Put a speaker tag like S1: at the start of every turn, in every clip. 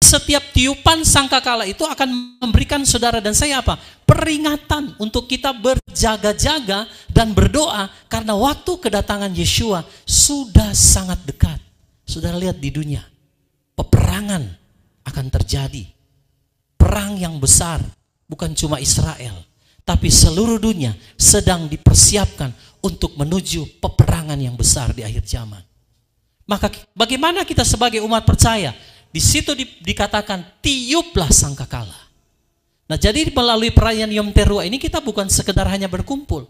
S1: setiap tiupan sangkakala itu akan memberikan saudara dan saya apa? Peringatan untuk kita berjaga-jaga dan berdoa karena waktu kedatangan Yeshua sudah sangat dekat. Saudara lihat di dunia, peperangan akan terjadi. Perang yang besar, bukan cuma Israel, tapi seluruh dunia sedang dipersiapkan untuk menuju peperangan yang besar di akhir zaman. Maka bagaimana kita sebagai umat percaya? Di situ dikatakan tiuplah sangkakala. Nah, jadi melalui perayaan Yom Teruah ini kita bukan sekedar hanya berkumpul.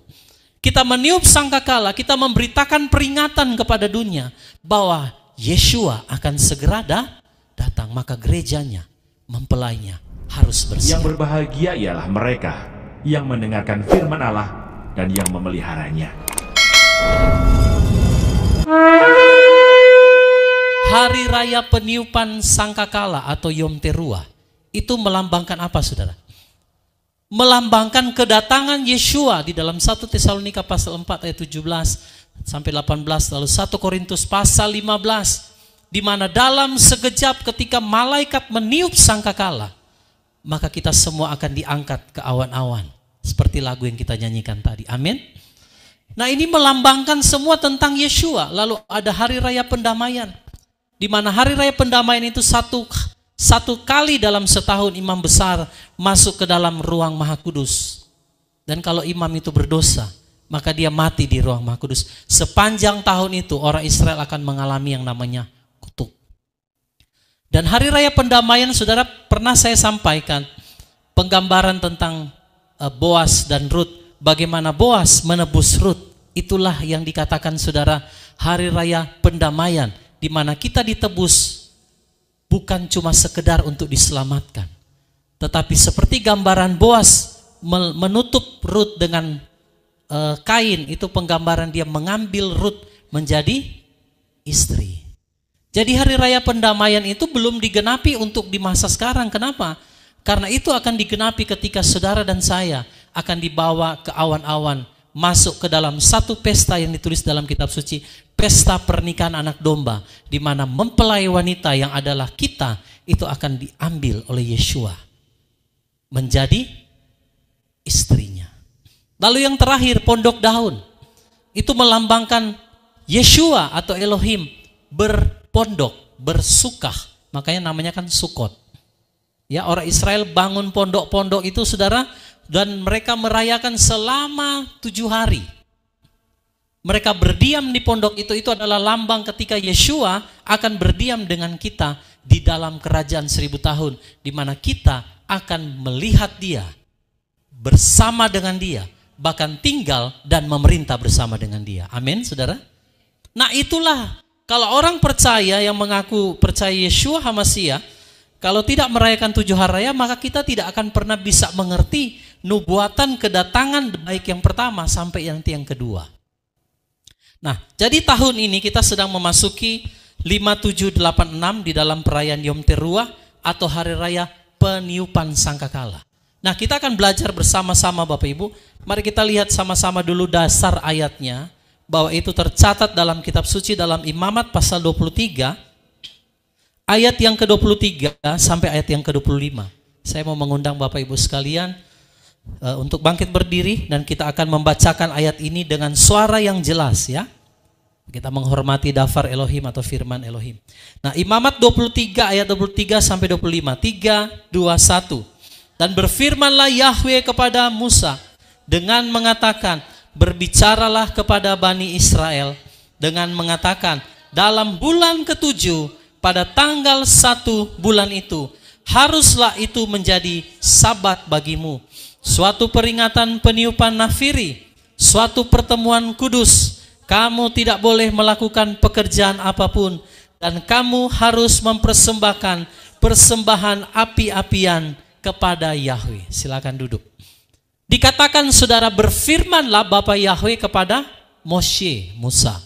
S1: Kita meniup sangkakala, kita memberitakan peringatan kepada dunia bahwa Yeshua akan segera datang. Maka gerejanya, mempelainya harus bersiap.
S2: Yang berbahagia ialah mereka yang mendengarkan firman Allah dan yang memeliharanya.
S1: Hari raya peniupan sangkakala atau Yom Teruah itu melambangkan apa, saudara? Melambangkan kedatangan Yeshua di dalam 1 Tesalonika pasal 4 ayat 17 sampai 18, lalu 1 Korintus pasal 15, di mana dalam sekejap ketika malaikat meniup sangkakala, maka kita semua akan diangkat ke awan-awan, seperti lagu yang kita nyanyikan tadi. Amin. Nah, ini melambangkan semua tentang Yeshua. Lalu ada hari raya pendamaian, di mana hari raya pendamaian itu satu kali dalam setahun imam besar masuk ke dalam ruang Maha Kudus. Dan kalau imam itu berdosa, maka dia mati di ruang Maha Kudus. Sepanjang tahun itu orang Israel akan mengalami yang namanya kutuk. Dan hari raya pendamaian, saudara, pernah saya sampaikan penggambaran tentang Boas dan Rut. Bagaimana Boas menebus Rut. Itulah yang dikatakan, saudara, hari raya pendamaian, di mana kita ditebus bukan cuma sekedar untuk diselamatkan, tetapi seperti gambaran Boas menutup Rut dengan kain, itu penggambaran dia mengambil Rut menjadi istri. Jadi hari raya pendamaian itu belum digenapi untuk di masa sekarang. Kenapa? Karena itu akan digenapi ketika saudara dan saya akan dibawa ke awan-awan, masuk ke dalam satu pesta yang ditulis dalam kitab suci, pesta pernikahan anak domba, di mana mempelai wanita yang adalah kita itu akan diambil oleh Yeshua menjadi istrinya. Lalu yang terakhir, pondok daun, itu melambangkan Yeshua atau Elohim berpondok, bersukah, makanya namanya kan Sukot. Ya, orang Israel bangun pondok-pondok itu, saudara, dan mereka merayakan selama 7 hari. Mereka berdiam di pondok itu adalah lambang ketika Yeshua akan berdiam dengan kita di dalam kerajaan 1000 tahun, di mana kita akan melihat dia, bersama dengan dia, bahkan tinggal dan memerintah bersama dengan dia. Amin, saudara. Nah, itulah kalau orang percaya yang mengaku percaya Yeshua HaMashiach, kalau tidak merayakan 7 hari raya, maka kita tidak akan pernah bisa mengerti nubuatan kedatangan baik yang pertama sampai yang kedua. Nah, jadi tahun ini kita sedang memasuki 5786 di dalam perayaan Yom Teruah atau hari raya peniupan sangkakala. Nah, kita akan belajar bersama-sama Bapak Ibu. Mari kita lihat sama-sama dulu dasar ayatnya, bahwa itu tercatat dalam kitab suci dalam Imamat pasal 23 ayat yang ke-23 sampai ayat yang ke-25. Saya mau mengundang Bapak Ibu sekalian untuk bangkit berdiri, dan kita akan membacakan ayat ini dengan suara yang jelas, ya. Kita menghormati dafar Elohim atau firman Elohim. Nah, Imamat 23 ayat 23 sampai 25. 3, 2, 1. Dan berfirmanlah Yahweh kepada Musa dengan mengatakan, berbicaralah kepada Bani Israel dengan mengatakan, dalam bulan ke-7 pada tanggal 1 bulan itu, haruslah itu menjadi sabat bagimu, suatu peringatan peniupan nafiri, suatu pertemuan kudus. Kamu tidak boleh melakukan pekerjaan apapun, dan kamu harus mempersembahkan persembahan api-apian kepada Yahweh. Silakan duduk. Dikatakan, saudara, berfirmanlah Bapa Yahweh kepada Moshe, Musa.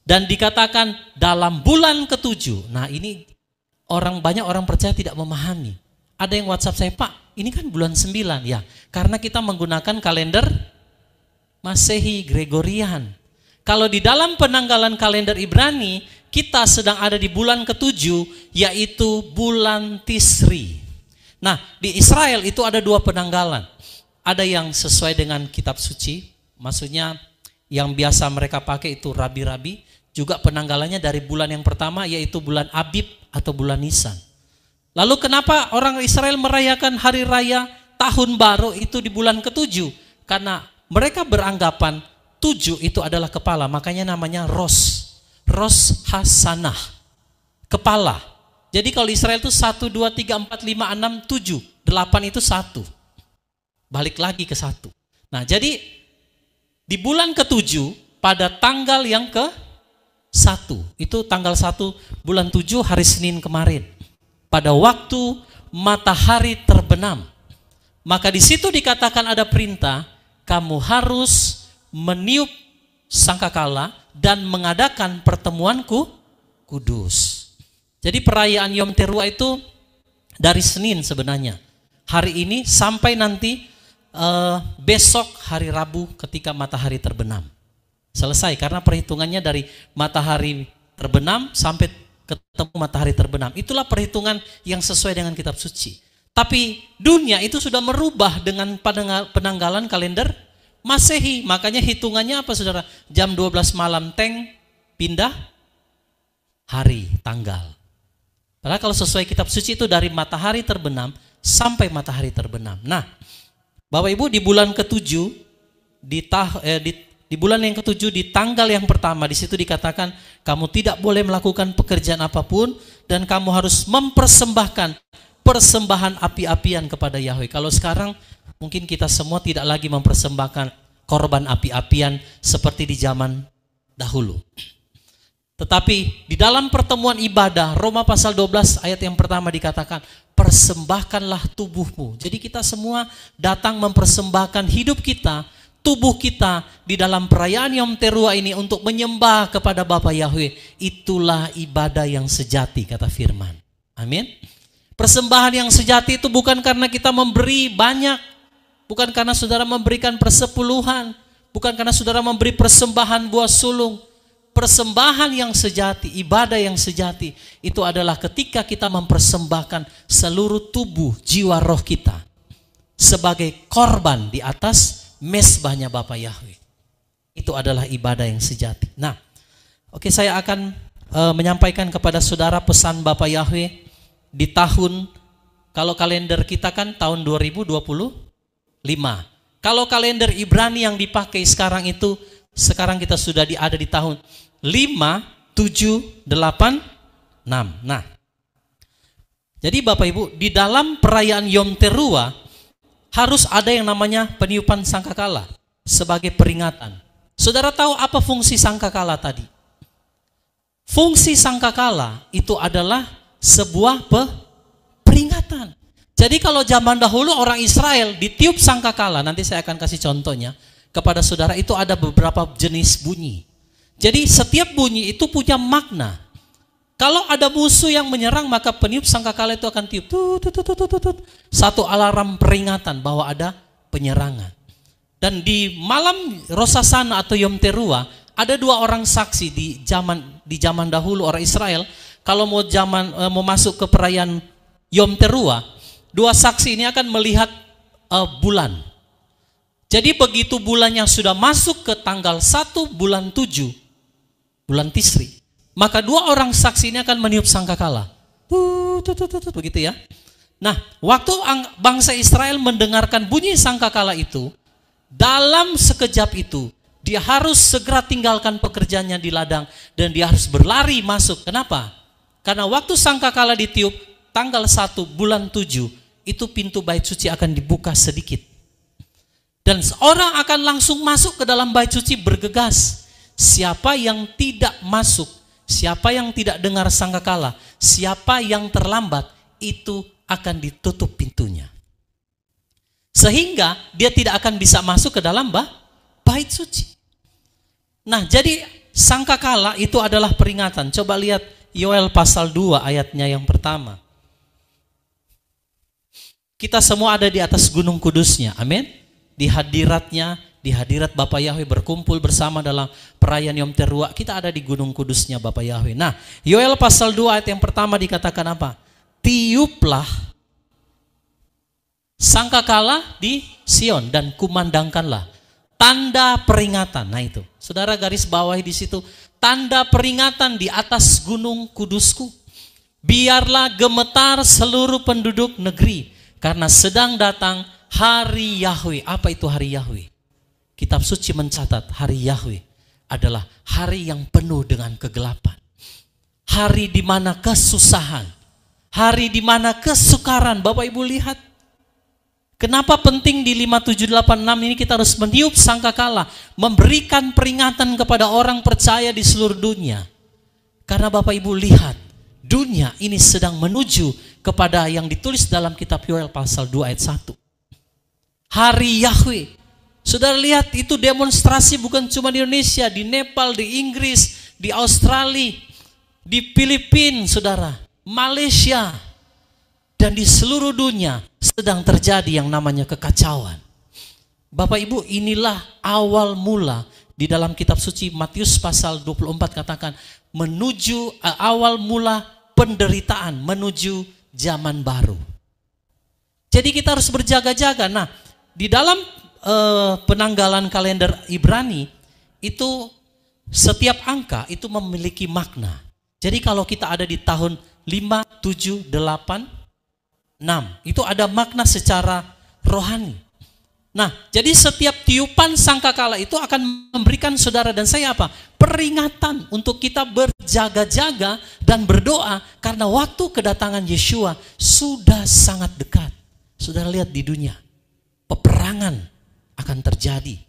S1: Dan dikatakan dalam bulan ke-7. Nah, ini banyak orang percaya tidak memahami. Ada yang WhatsApp saya, Pak, ini kan bulan 9 ya. Karena kita menggunakan kalender Masehi Gregorian. Kalau di dalam penanggalan kalender Ibrani, kita sedang ada di bulan ke-7, yaitu bulan Tisri. Nah, di Israel itu ada 2 penanggalan. Ada yang sesuai dengan kitab suci, maksudnya yang biasa mereka pakai itu rabi-rabi. Juga penanggalannya dari bulan yang pertama, yaitu bulan Abib atau bulan Nisan. Lalu kenapa orang Israel merayakan hari raya tahun baru itu di bulan ke-7? Karena mereka beranggapan 7 itu adalah kepala, makanya namanya Rosh Hasanah, kepala. Jadi kalau Israel itu 1, 2, 3, 4, 5, 6, 7, 8 itu 1. Balik lagi ke 1. Nah, jadi di bulan ke-7 pada tanggal yang ke-1, itu tanggal 1 bulan 7 hari Senin kemarin, pada waktu matahari terbenam, maka di situ dikatakan ada perintah, kamu harus meniup sangkakala dan mengadakan pertemuanku kudus. Jadi perayaan Yom Teruah itu dari Senin sebenarnya, hari ini sampai nanti besok hari Rabu ketika matahari terbenam. Selesai, karena perhitungannya dari matahari terbenam sampai ketemu matahari terbenam. Itulah perhitungan yang sesuai dengan kitab suci. Tapi dunia itu sudah merubah dengan penanggalan kalender Masehi. Makanya hitungannya apa saudara? Jam 12 malam pindah hari, tanggal. Padahal kalau sesuai kitab suci itu dari matahari terbenam sampai matahari terbenam. Nah, Bapak Ibu, di bulan ke-7 di bulan yang ke-7 di tanggal yang pertama, di situ dikatakan kamu tidak boleh melakukan pekerjaan apapun dan kamu harus mempersembahkan persembahan api-apian kepada Yahweh. Kalau sekarang mungkin kita semua tidak lagi mempersembahkan korban api-apian seperti di zaman dahulu. Tetapi di dalam pertemuan ibadah, Roma pasal 12 ayat yang pertama dikatakan, persembahkanlah tubuhmu. Jadi kita semua datang mempersembahkan hidup kita, tubuh kita di dalam perayaan Yom Teruah ini untuk menyembah kepada Bapa Yahweh. Itulah ibadah yang sejati, kata firman. Amin. Persembahan yang sejati itu bukan karena kita memberi banyak, bukan karena saudara memberikan persepuluhan, bukan karena saudara memberi persembahan buah sulung. Persembahan yang sejati, ibadah yang sejati itu adalah ketika kita mempersembahkan seluruh tubuh, jiwa, roh kita sebagai korban di atas mezbahnya Bapa Yahweh. Itu adalah ibadah yang sejati. Nah, oke, saya akan menyampaikan kepada saudara pesan Bapa Yahweh di tahun, kalau kalender kita kan tahun 2025. Kalau kalender Ibrani yang dipakai sekarang itu, sekarang kita sudah ada di tahun 5786. Nah, jadi Bapak Ibu, di dalam perayaan Yom Teruah harus ada yang namanya peniupan sangkakala sebagai peringatan. Saudara tahu apa fungsi sangkakala tadi? Fungsi sangkakala itu adalah sebuah peringatan. Jadi kalau zaman dahulu orang Israel ditiup sangkakala, nanti saya akan kasih contohnya kepada saudara, itu ada beberapa jenis bunyi. Jadi setiap bunyi itu punya makna. Kalau ada musuh yang menyerang, maka peniup sangkakala itu akan tiup. Satu alarm peringatan bahwa ada penyerangan. Dan di malam Rosh Hasanah atau Yom Teruah, ada 2 orang saksi di zaman dahulu orang Israel. Kalau mau masuk ke perayaan Yom Teruah, 2 saksi ini akan melihat bulan. Jadi begitu bulannya sudah masuk ke tanggal 1 bulan 7, bulan Tisri, maka 2 orang saksi ini akan meniup sangkakala. Begitu ya. Nah, waktu bangsa Israel mendengarkan bunyi sangkakala itu, dalam sekejap itu, dia harus segera tinggalkan pekerjaannya di ladang dan dia harus berlari masuk. Kenapa? Karena waktu sangkakala ditiup, tanggal 1 bulan 7, itu pintu bait suci akan dibuka sedikit. Dan seorang akan langsung masuk ke dalam bait suci bergegas. Siapa yang tidak masuk, siapa yang tidak dengar sangkakala, siapa yang terlambat, itu akan ditutup pintunya. Sehingga dia tidak akan bisa masuk ke dalam bait suci. Nah, jadi sangkakala itu adalah peringatan. Coba lihat Yoel pasal 2 ayatnya yang pertama. Kita semua ada di atas gunung kudusnya, amin. Di hadiratnya di hadirat Bapa Yahweh, berkumpul bersama dalam perayaan Yom Teruah. Kita ada di gunung kudusnya Bapa Yahweh. Nah, Yoel pasal 2 ayat yang pertama dikatakan apa? Tiuplah sangkakala di Sion dan kumandangkanlah tanda peringatan. Nah itu, saudara garis bawahi di situ, tanda peringatan di atas gunung kudusku. Biarlah gemetar seluruh penduduk negeri, karena sedang datang hari Yahweh. Apa itu hari Yahweh? Kitab suci mencatat hari Yahweh adalah hari yang penuh dengan kegelapan. Hari di mana kesusahan, hari di mana kesukaran. Bapak Ibu lihat, kenapa penting di 5786 ini kita harus meniup sangkakala, memberikan peringatan kepada orang percaya di seluruh dunia. Karena Bapak Ibu lihat, dunia ini sedang menuju kepada yang ditulis dalam kitab Yoel pasal 2 ayat 1. Hari Yahweh. Saudara lihat, itu demonstrasi bukan cuma di Indonesia, di Nepal, di Inggris, di Australia, di Filipina, saudara, Malaysia, dan di seluruh dunia sedang terjadi yang namanya kekacauan. Bapak Ibu, inilah awal mula di dalam kitab suci Matius pasal 24 katakan menuju awal mula penderitaan menuju zaman baru. Jadi kita harus berjaga-jaga. Nah, di dalam penanggalan kalender Ibrani itu setiap angka itu memiliki makna. Jadi kalau kita ada di tahun 5, 7, 8, 6, itu ada makna secara rohani. Nah, jadi setiap tiupan sangkakala itu akan memberikan saudara dan saya apa? Peringatan untuk kita berjaga-jaga dan berdoa karena waktu kedatangan Yeshua sudah sangat dekat. Saudara lihat di dunia, peperangan akan terjadi.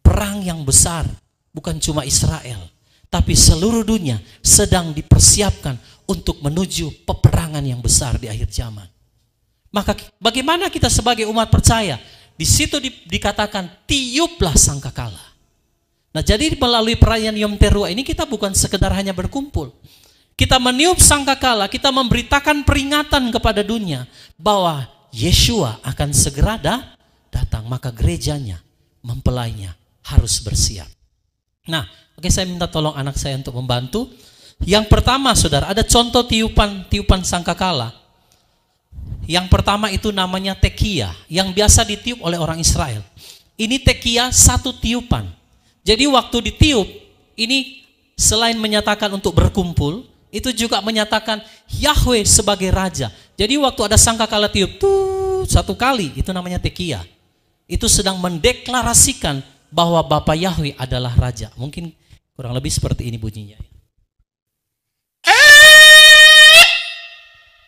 S1: Perang yang besar, bukan cuma Israel, tapi seluruh dunia sedang dipersiapkan untuk menuju peperangan yang besar di akhir zaman. Maka bagaimana kita sebagai umat percaya? Di situ dikatakan tiuplah sangkakala. Nah, jadi melalui perayaan Yom Teruah ini kita bukan sekedar hanya berkumpul. Kita meniup sangkakala, kita memberitakan peringatan kepada dunia bahwa Yeshua akan segera datang, maka gerejanya, mempelainya harus bersiap. Nah, oke, saya minta tolong anak saya untuk membantu. Yang pertama, saudara, ada contoh tiupan sangkakala. Yang pertama itu namanya tekiah, yang biasa ditiup oleh orang Israel. Ini tekiah satu tiupan. Jadi waktu ditiup, ini selain menyatakan untuk berkumpul, itu juga menyatakan Yahweh sebagai Raja. Jadi waktu ada sangkakala tiup, satu kali, itu namanya tekiah. Itu sedang mendeklarasikan bahwa Bapa Yahweh adalah Raja. Mungkin kurang lebih seperti ini bunyinya.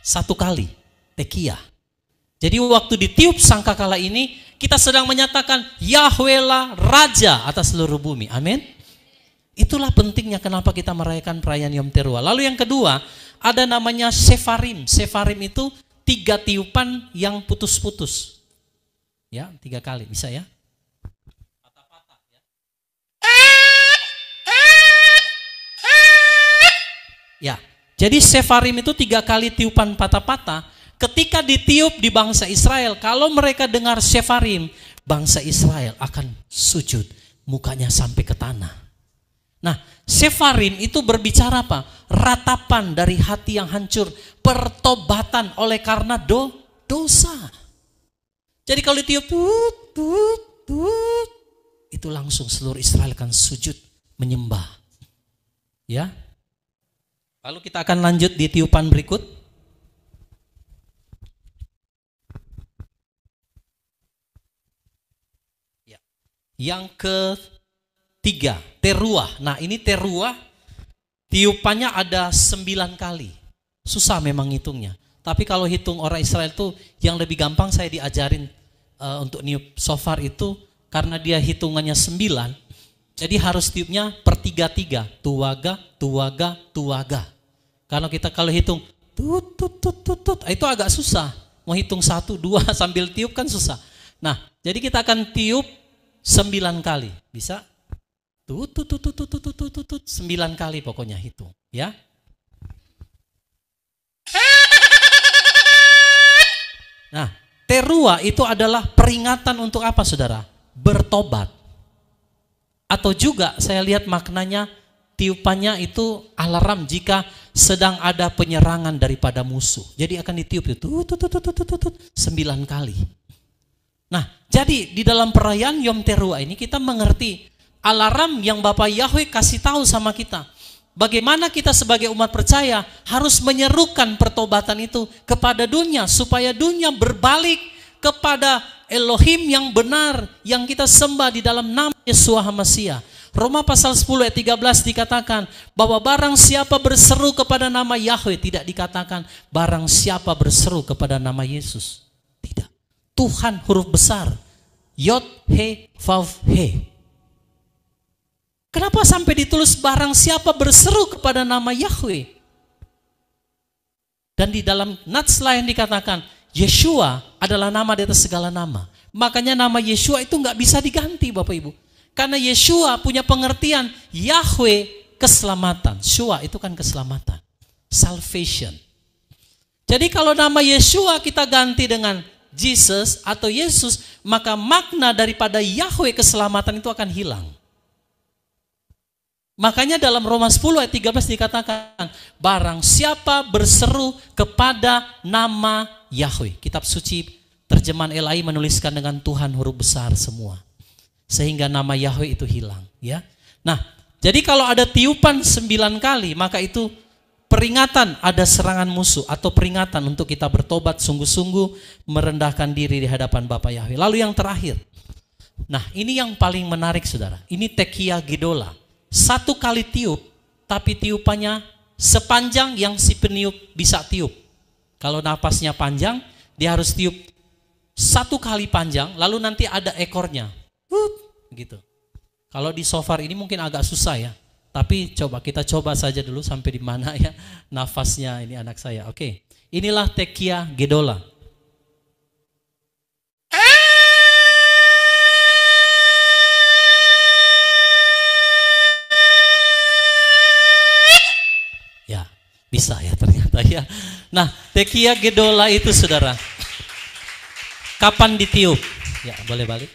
S1: Satu kali, tekiah. Jadi waktu ditiup sangkakala ini, kita sedang menyatakan Yahweh lah Raja atas seluruh bumi. Amin. Itulah pentingnya kenapa kita merayakan perayaan Yom Teruah. Lalu yang kedua, ada namanya sefarim. Sefarim itu 3 tiupan yang putus-putus. Ya, 3 kali, bisa ya? Patah-patah ya. Ya, jadi sefarim itu 3 kali tiupan patah-patah. Ketika ditiup di bangsa Israel, kalau mereka dengar sefarim, bangsa Israel akan sujud, mukanya sampai ke tanah. Nah, sefarim itu berbicara apa? Ratapan dari hati yang hancur, pertobatan oleh karena dosa. Jadi kalau ditiup itu langsung seluruh Israel akan sujud menyembah. Ya. Lalu kita akan lanjut di tiupan berikut. Ya. Yang ketiga, teruah. Nah, ini teruah tiupannya ada 9 kali. Susah memang hitungnya. Tapi kalau hitung orang Israel itu yang lebih gampang saya diajarin untuk niup shofar itu karena dia hitungannya 9. Jadi harus tiupnya per 3-3. Tuaga, tuaga, tuaga. Kalau hitung tut, itu agak susah. Mau hitung 1, 2 sambil tiup kan susah. Nah, jadi kita akan tiup 9 kali. Bisa? Tut, 9 kali pokoknya hitung. Ya. Nah, teruah itu adalah peringatan untuk apa, saudara? Bertobat. Atau juga saya lihat maknanya tiupannya itu alarm jika sedang ada penyerangan daripada musuh. Jadi akan ditiup itu 9 kali. Nah, jadi di dalam perayaan Yom Teruah ini kita mengerti alarm yang Bapak Yahweh kasih tahu sama kita. Bagaimana kita sebagai umat percaya harus menyerukan pertobatan itu kepada dunia supaya dunia berbalik kepada Elohim yang benar yang kita sembah di dalam nama Yeshua HaMashiach. Roma pasal 10 ayat 13 dikatakan bahwa barang siapa berseru kepada nama Yahweh, tidak dikatakan barang siapa berseru kepada nama Yesus. Tidak. Tuhan huruf besar. Yod, He, Vav, He. Kenapa sampai ditulis barang siapa berseru kepada nama Yahweh? Dan di dalam nats lain dikatakan Yeshua adalah nama di atas segala nama. Makanya nama Yeshua itu nggak bisa diganti Bapak Ibu. Karena Yeshua punya pengertian Yahweh keselamatan. Shua itu kan keselamatan. Salvation. Jadi kalau nama Yeshua kita ganti dengan Jesus atau Yesus, maka makna daripada Yahweh keselamatan itu akan hilang. Makanya dalam Roma 10 ayat 13 dikatakan, barang siapa berseru kepada nama Yahweh. Kitab suci terjemahan LAI menuliskan dengan Tuhan huruf besar semua. Sehingga nama Yahweh itu hilang. Ya. Nah, jadi kalau ada tiupan 9 kali, maka itu peringatan ada serangan musuh. Atau peringatan untuk kita bertobat sungguh-sungguh merendahkan diri di hadapan Bapa Yahweh. Lalu yang terakhir. Nah, ini yang paling menarik saudara. Ini Tekia Gedola. 1 kali tiup, tapi tiupannya sepanjang yang si peniup bisa tiup. Kalau napasnya panjang, dia harus tiup 1 kali panjang, lalu nanti ada ekornya. Gitu. Kalau di shofar ini mungkin agak susah ya, tapi kita coba saja dulu sampai di mana ya nafasnya ini anak saya. Oke, inilah Tekia Gedola. Bisa ya ternyata ya. Nah, Tekia Gedola itu saudara, kapan ditiup? Ya boleh balik.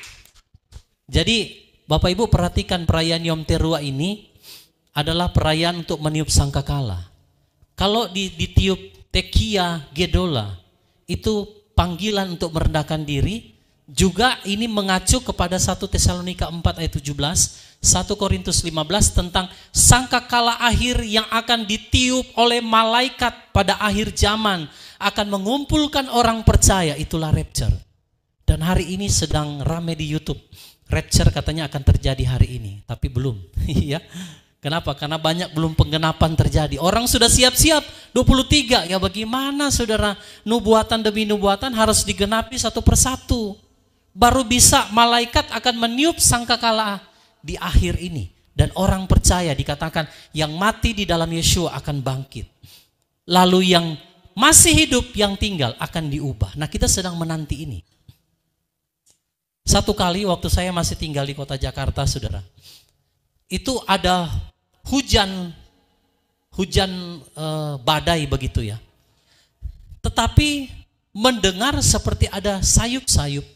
S1: Jadi Bapak Ibu perhatikan perayaan Yom Teruah ini adalah perayaan untuk meniup sangkakala. Kalau ditiup Tekia Gedola itu panggilan untuk merendahkan diri. Juga ini mengacu kepada 1 Tesalonika 4 ayat 17, 1 Korintus 15 tentang sangkakala akhir yang akan ditiup oleh malaikat pada akhir zaman, akan mengumpulkan orang percaya, itulah rapture. Dan hari ini sedang ramai di YouTube. Rapture katanya akan terjadi hari ini, tapi belum. Ya. Kenapa? Karena banyak belum penggenapan terjadi. Orang sudah siap-siap 23. Ya bagaimana saudara? Nubuatan demi nubuatan harus digenapi satu persatu. Baru bisa malaikat akan meniup sangkakala di akhir ini. Dan orang percaya dikatakan yang mati di dalam Yeshua akan bangkit. Lalu yang masih hidup yang tinggal akan diubah. Nah kita sedang menanti ini. Satu kali waktu saya masih tinggal di kota Jakarta saudara. Itu ada hujan badai begitu ya. Tetapi mendengar seperti ada sayup-sayup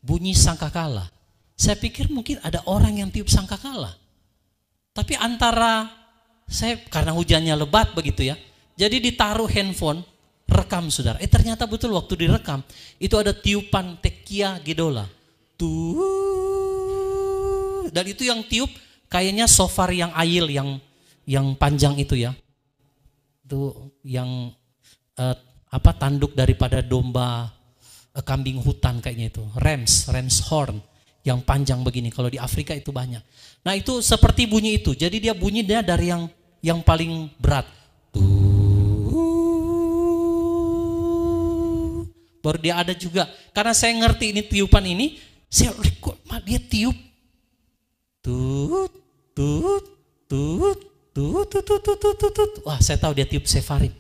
S1: bunyi sangkakala. Saya pikir mungkin ada orang yang tiup sangkakala. Tapi karena hujannya lebat begitu ya. Jadi ditaruh handphone, rekam saudara. Ternyata betul waktu direkam, itu ada tiupan Tekia Gedola. Dan itu yang tiup kayaknya shofar yang ayil yang panjang itu ya. Itu yang tanduk daripada domba kambing hutan kayaknya itu, rams horn yang panjang begini. Kalau di Afrika itu banyak. Nah itu seperti bunyi itu. Jadi dia bunyinya dari yang paling berat. Baru dia ada juga. Karena saya ngerti ini tiupan ini, saya kok dia tiup. Wah saya tahu dia tiup sefarim.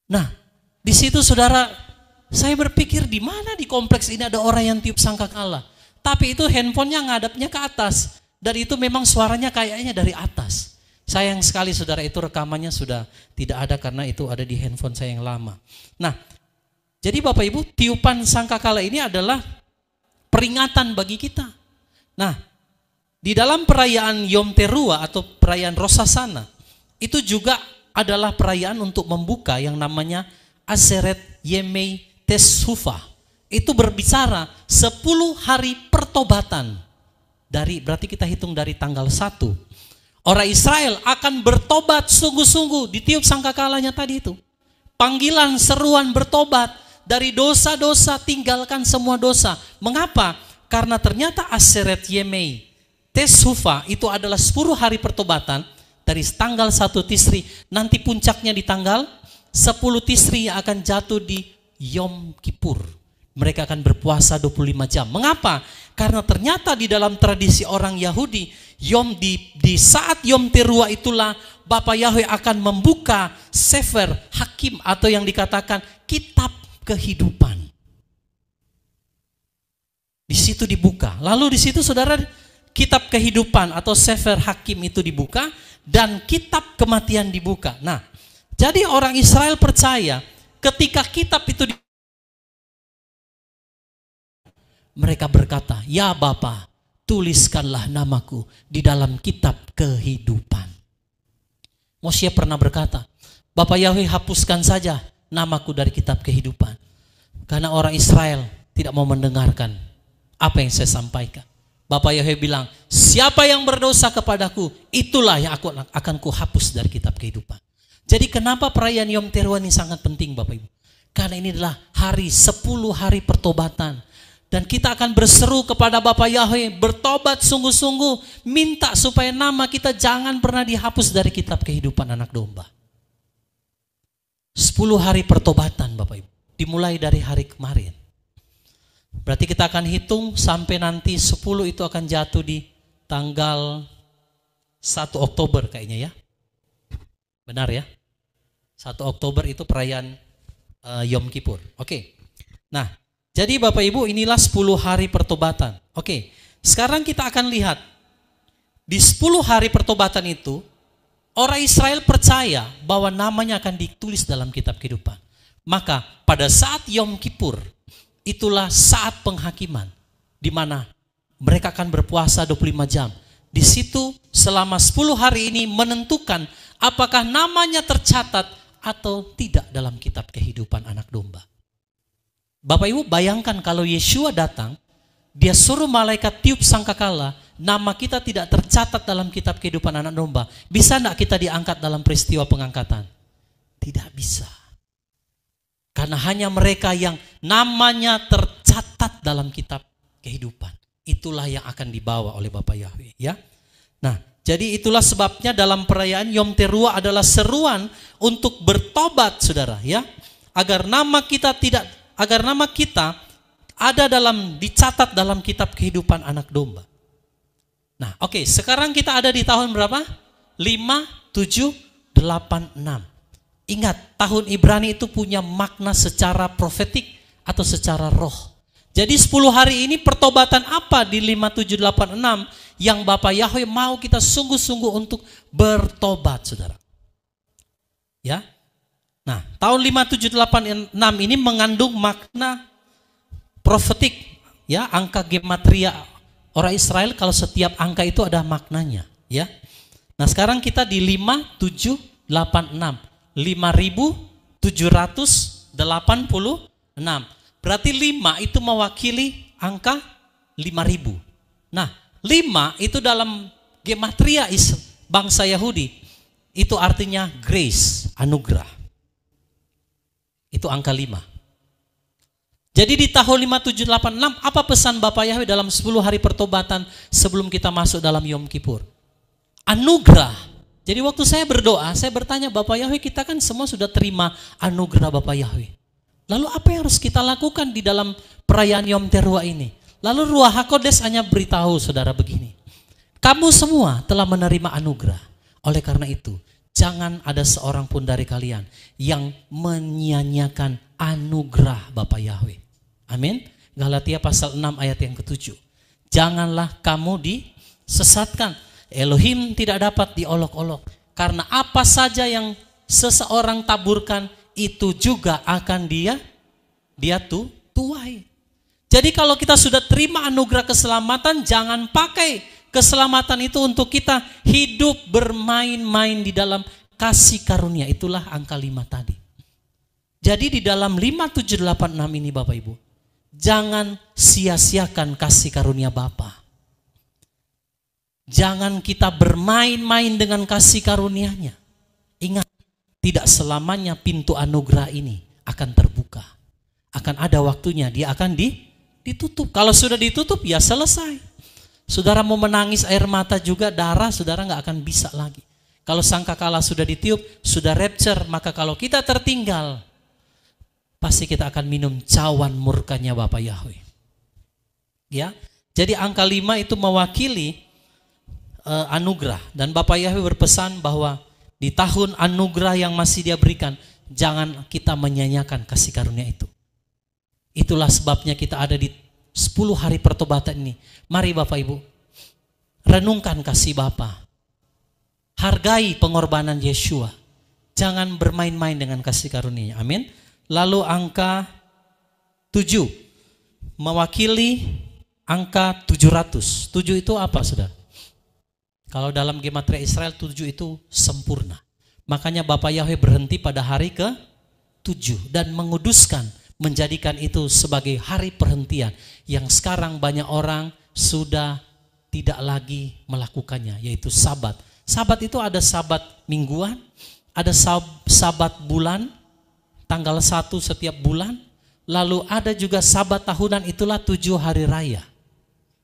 S1: Nah di situ saudara, saya berpikir di mana di kompleks ini ada orang yang tiup sangkakala. Tapi itu handphonenya ngadapnya ke atas. Dan itu memang suaranya kayaknya dari atas. Sayang sekali saudara, itu rekamannya sudah tidak ada karena itu ada di handphone saya yang lama. Nah, jadi Bapak Ibu, tiupan sangkakala ini adalah peringatan bagi kita. Nah, di dalam perayaan Yom Teruah atau perayaan Rosh Hashanah, itu juga adalah perayaan untuk membuka yang namanya Aseret Yemei Teshuvah. Itu berbicara 10 hari pertobatan. Berarti kita hitung dari tanggal 1. Orang Israel akan bertobat sungguh-sungguh, ditiup sangkakalanya tadi itu. Panggilan, seruan bertobat dari dosa-dosa, tinggalkan semua dosa. Mengapa? Karena ternyata Aseret Yemei Teshuvah itu adalah 10 hari pertobatan dari tanggal 1 Tisri, nanti puncaknya di tanggal 10 Tisri yang akan jatuh di Yom Kippur. Mereka akan berpuasa 25 jam. Mengapa? Karena ternyata di dalam tradisi orang Yahudi, di saat Yom Teruah itulah Bapa Yahweh akan membuka Sefer Hakim atau yang dikatakan kitab kehidupan. Di situ dibuka. Lalu di situ saudara, kitab kehidupan atau Sefer Hakim itu dibuka dan kitab kematian dibuka. Nah, jadi orang Israel percaya ketika kitab itu mereka berkata, "Ya Bapa, tuliskanlah namaku di dalam kitab kehidupan." Moshe pernah berkata, "Bapa Yahweh, hapuskan saja namaku dari kitab kehidupan." Karena orang Israel tidak mau mendengarkan apa yang saya sampaikan. Bapak Yahweh bilang, siapa yang berdosa kepadaku, itulah yang aku akan kuhapus dari kitab kehidupan. Jadi kenapa perayaan Yom Teruah ini sangat penting Bapak Ibu? Karena ini adalah 10 hari pertobatan. Dan kita akan berseru kepada Bapak Yahweh, bertobat sungguh-sungguh, minta supaya nama kita jangan pernah dihapus dari kitab kehidupan anak domba. 10 hari pertobatan Bapak Ibu, dimulai dari hari kemarin. Berarti kita akan hitung sampai nanti 10 itu akan jatuh di tanggal 1 Oktober kayaknya ya. Benar ya? 1 Oktober itu perayaan Yom Kippur. Oke. Nah, jadi Bapak Ibu inilah 10 hari pertobatan. Oke. Sekarang kita akan lihat di 10 hari pertobatan itu orang Israel percaya bahwa namanya akan ditulis dalam kitab kehidupan. Maka pada saat Yom Kippur itulah saat penghakiman, di mana mereka akan berpuasa 25 jam. Di situ selama 10 hari ini menentukan apakah namanya tercatat atau tidak dalam kitab kehidupan anak domba. Bapak Ibu bayangkan kalau Yeshua datang, dia suruh malaikat tiup sangkakala, nama kita tidak tercatat dalam kitab kehidupan anak domba. Bisa enggak kita diangkat dalam peristiwa pengangkatan? Tidak bisa. Karena hanya mereka yang namanya tercatat dalam kitab kehidupan. Itulah yang akan dibawa oleh Bapak Yahweh. Ya. Nah, jadi itulah sebabnya dalam perayaan Yom Teruah adalah seruan untuk bertobat saudara. Ya. Agar nama kita ada dicatat dalam kitab kehidupan anak domba. Nah, oke, sekarang kita ada di tahun berapa? 5786. Ingat, tahun Ibrani itu punya makna secara profetik atau secara roh. Jadi 10 hari ini pertobatan apa di 5786 yang Bapak Yahweh mau kita sungguh-sungguh untuk bertobat, saudara. Ya. Nah, tahun 5786 ini mengandung makna profetik, ya, angka gematria orang Israel kalau setiap angka itu ada maknanya, ya. Nah, sekarang kita di 5786. 5.786. Berarti 5 itu mewakili angka 5.000. Nah, 5 itu dalam gematria bangsa Yahudi itu artinya grace, anugerah. Itu angka 5. Jadi di tahun 5786 apa pesan Bapak Yahweh dalam 10 hari pertobatan sebelum kita masuk dalam Yom Kippur? Anugerah. Jadi waktu saya berdoa, saya bertanya, Bapak Yahweh, kita kan semua sudah terima anugerah Bapak Yahweh. Lalu apa yang harus kita lakukan di dalam perayaan Yom Teruah ini? Lalu Ruach HaKodes hanya beritahu saudara begini, kamu semua telah menerima anugerah. Oleh karena itu, jangan ada seorang pun dari kalian yang menyia-nyiakan anugerah Bapak Yahweh. Amin. Galatia pasal 6 ayat yang ke-7. Janganlah kamu disesatkan. Elohim tidak dapat diolok-olok. Karena apa saja yang seseorang taburkan itu juga akan dia tuai. Jadi kalau kita sudah terima anugerah keselamatan, jangan pakai keselamatan itu untuk kita hidup bermain-main di dalam kasih karunia. Itulah angka 5 tadi. Jadi di dalam 5786 ini Bapak Ibu, jangan sia-siakan kasih karunia Bapa. Jangan kita bermain-main dengan kasih karunia-Nya. Ingat, tidak selamanya pintu anugerah ini akan terbuka. Akan ada waktunya dia akan ditutup. Kalau sudah ditutup ya selesai. Saudara mau menangis air mata juga, darah saudara nggak akan bisa lagi. Kalau sangkakala sudah ditiup, sudah rapture, maka kalau kita tertinggal, pasti kita akan minum cawan murkanya Bapa Yahweh. Ya, jadi angka 5 itu mewakili anugerah, dan Bapak Yahweh berpesan bahwa di tahun anugerah yang masih Dia berikan, jangan kita menyanyiakan kasih karunia itu. Itulah sebabnya kita ada di 10 hari pertobatan ini. Mari Bapak Ibu, renungkan kasih Bapa. Hargai pengorbanan Yeshua. Jangan bermain-main dengan kasih karunia. Amin. Lalu angka 7 mewakili angka 700. 7 itu apa saudara? Kalau dalam gematria Israel 7 itu sempurna. Makanya Bapak Yahweh berhenti pada hari ke-7 dan menguduskan, menjadikan itu sebagai hari perhentian yang sekarang banyak orang sudah tidak lagi melakukannya, yaitu Sabat. Sabat itu ada Sabat mingguan, ada Sabat bulan, tanggal 1 setiap bulan, lalu ada juga Sabat tahunan, itulah 7 hari raya.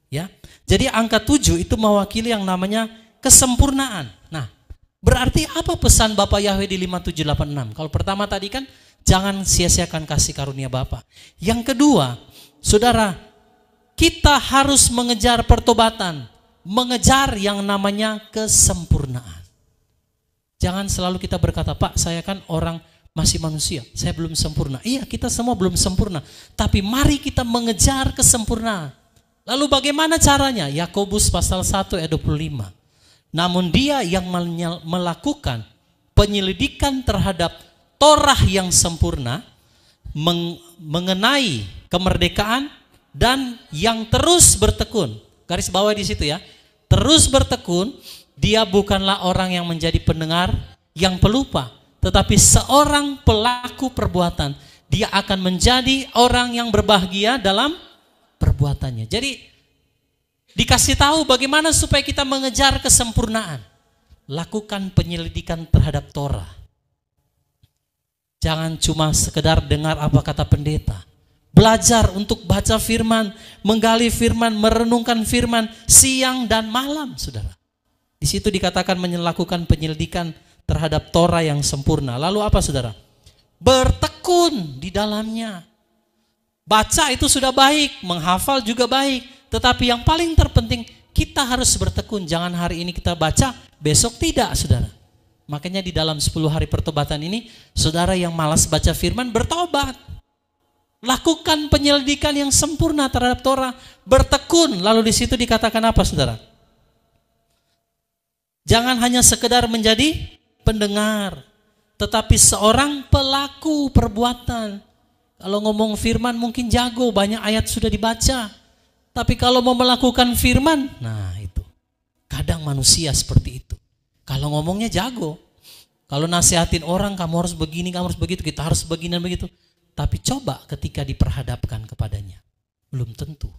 S1: Ya, jadi angka 7 itu mewakili yang namanya kesempurnaan. Nah, berarti apa pesan Bapak Yahweh di 5786? Kalau pertama tadi kan jangan sia-siakan kasih karunia Bapa. Yang kedua, saudara, kita harus mengejar pertobatan, mengejar yang namanya kesempurnaan. Jangan selalu kita berkata, Pak, saya kan orang masih manusia, saya belum sempurna. Iya, kita semua belum sempurna, tapi mari kita mengejar kesempurnaan. Lalu bagaimana caranya? Yakobus pasal 1 ayat 25. Namun dia yang melakukan penyelidikan terhadap Torah yang sempurna, mengenai kemerdekaan, dan yang terus bertekun. Garis bawah di situ ya. Terus bertekun, dia bukanlah orang yang menjadi pendengar yang pelupa, tetapi seorang pelaku perbuatan. Dia akan menjadi orang yang berbahagia dalam perbuatannya. Jadi dikasih tahu bagaimana supaya kita mengejar kesempurnaan. Lakukan penyelidikan terhadap Torah. Jangan cuma sekedar dengar apa kata pendeta. Belajar untuk baca firman, menggali firman, merenungkan firman siang dan malam, saudara. Di situ dikatakan melakukan penyelidikan terhadap Torah yang sempurna. Lalu apa, saudara? Bertekun di dalamnya. Baca itu sudah baik, menghafal juga baik. Tetapi yang paling terpenting, kita harus bertekun. Jangan hari ini kita baca, besok tidak, saudara. Makanya di dalam 10 hari pertobatan ini, saudara yang malas baca firman, bertobat. Lakukan penyelidikan yang sempurna terhadap Torah, bertekun. Lalu di situ dikatakan apa, saudara? Jangan hanya sekedar menjadi pendengar, tetapi seorang pelaku perbuatan. Kalau ngomong firman mungkin jago, banyak ayat sudah dibaca. Tapi kalau mau melakukan firman, nah itu. Kadang manusia seperti itu. Kalau ngomongnya jago. Kalau nasihatin orang, kamu harus begini, kamu harus begitu, kita harus begini dan begitu. Tapi coba ketika diperhadapkan kepadanya, belum tentu.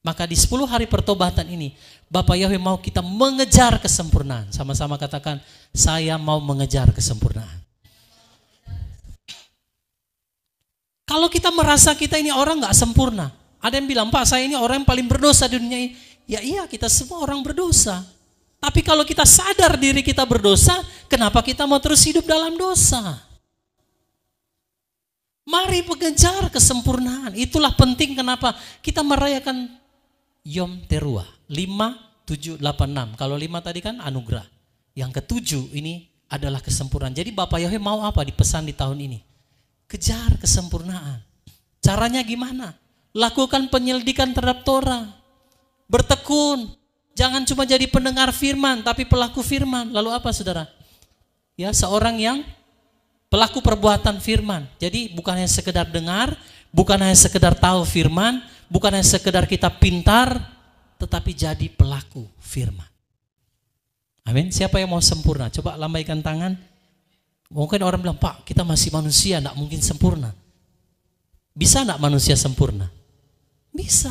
S1: Maka di 10 hari pertobatan ini, Bapak Yahweh mau kita mengejar kesempurnaan. Sama-sama katakan, saya mau mengejar kesempurnaan. Kalau kita merasa kita ini orang gak sempurna, ada yang bilang, Pak, saya ini orang yang paling berdosa di dunia ini. Ya iya, kita semua orang berdosa. Tapi kalau kita sadar diri kita berdosa, kenapa kita mau terus hidup dalam dosa? Mari mengejar kesempurnaan. Itulah penting kenapa kita merayakan Yom Teruah. 5, 7, 8, 6. Kalau 5 tadi kan anugerah. Yang ke-7 ini adalah kesempurnaan. Jadi Bapak Yahweh mau apa dipesan di tahun ini? Kejar kesempurnaan. Caranya gimana? Lakukan penyelidikan terhadap Torah. Bertekun. Jangan cuma jadi pendengar firman, tapi pelaku firman. Lalu apa, saudara? Ya, seorang yang pelaku perbuatan firman. Jadi bukan hanya sekedar dengar, bukan hanya sekedar tahu firman, bukan hanya sekedar kita pintar, tetapi jadi pelaku firman. Amin. Siapa yang mau sempurna? Coba lambaikan tangan. Mungkin orang bilang, Pak, kita masih manusia, tidak mungkin sempurna. Bisa tidak manusia sempurna? Bisa.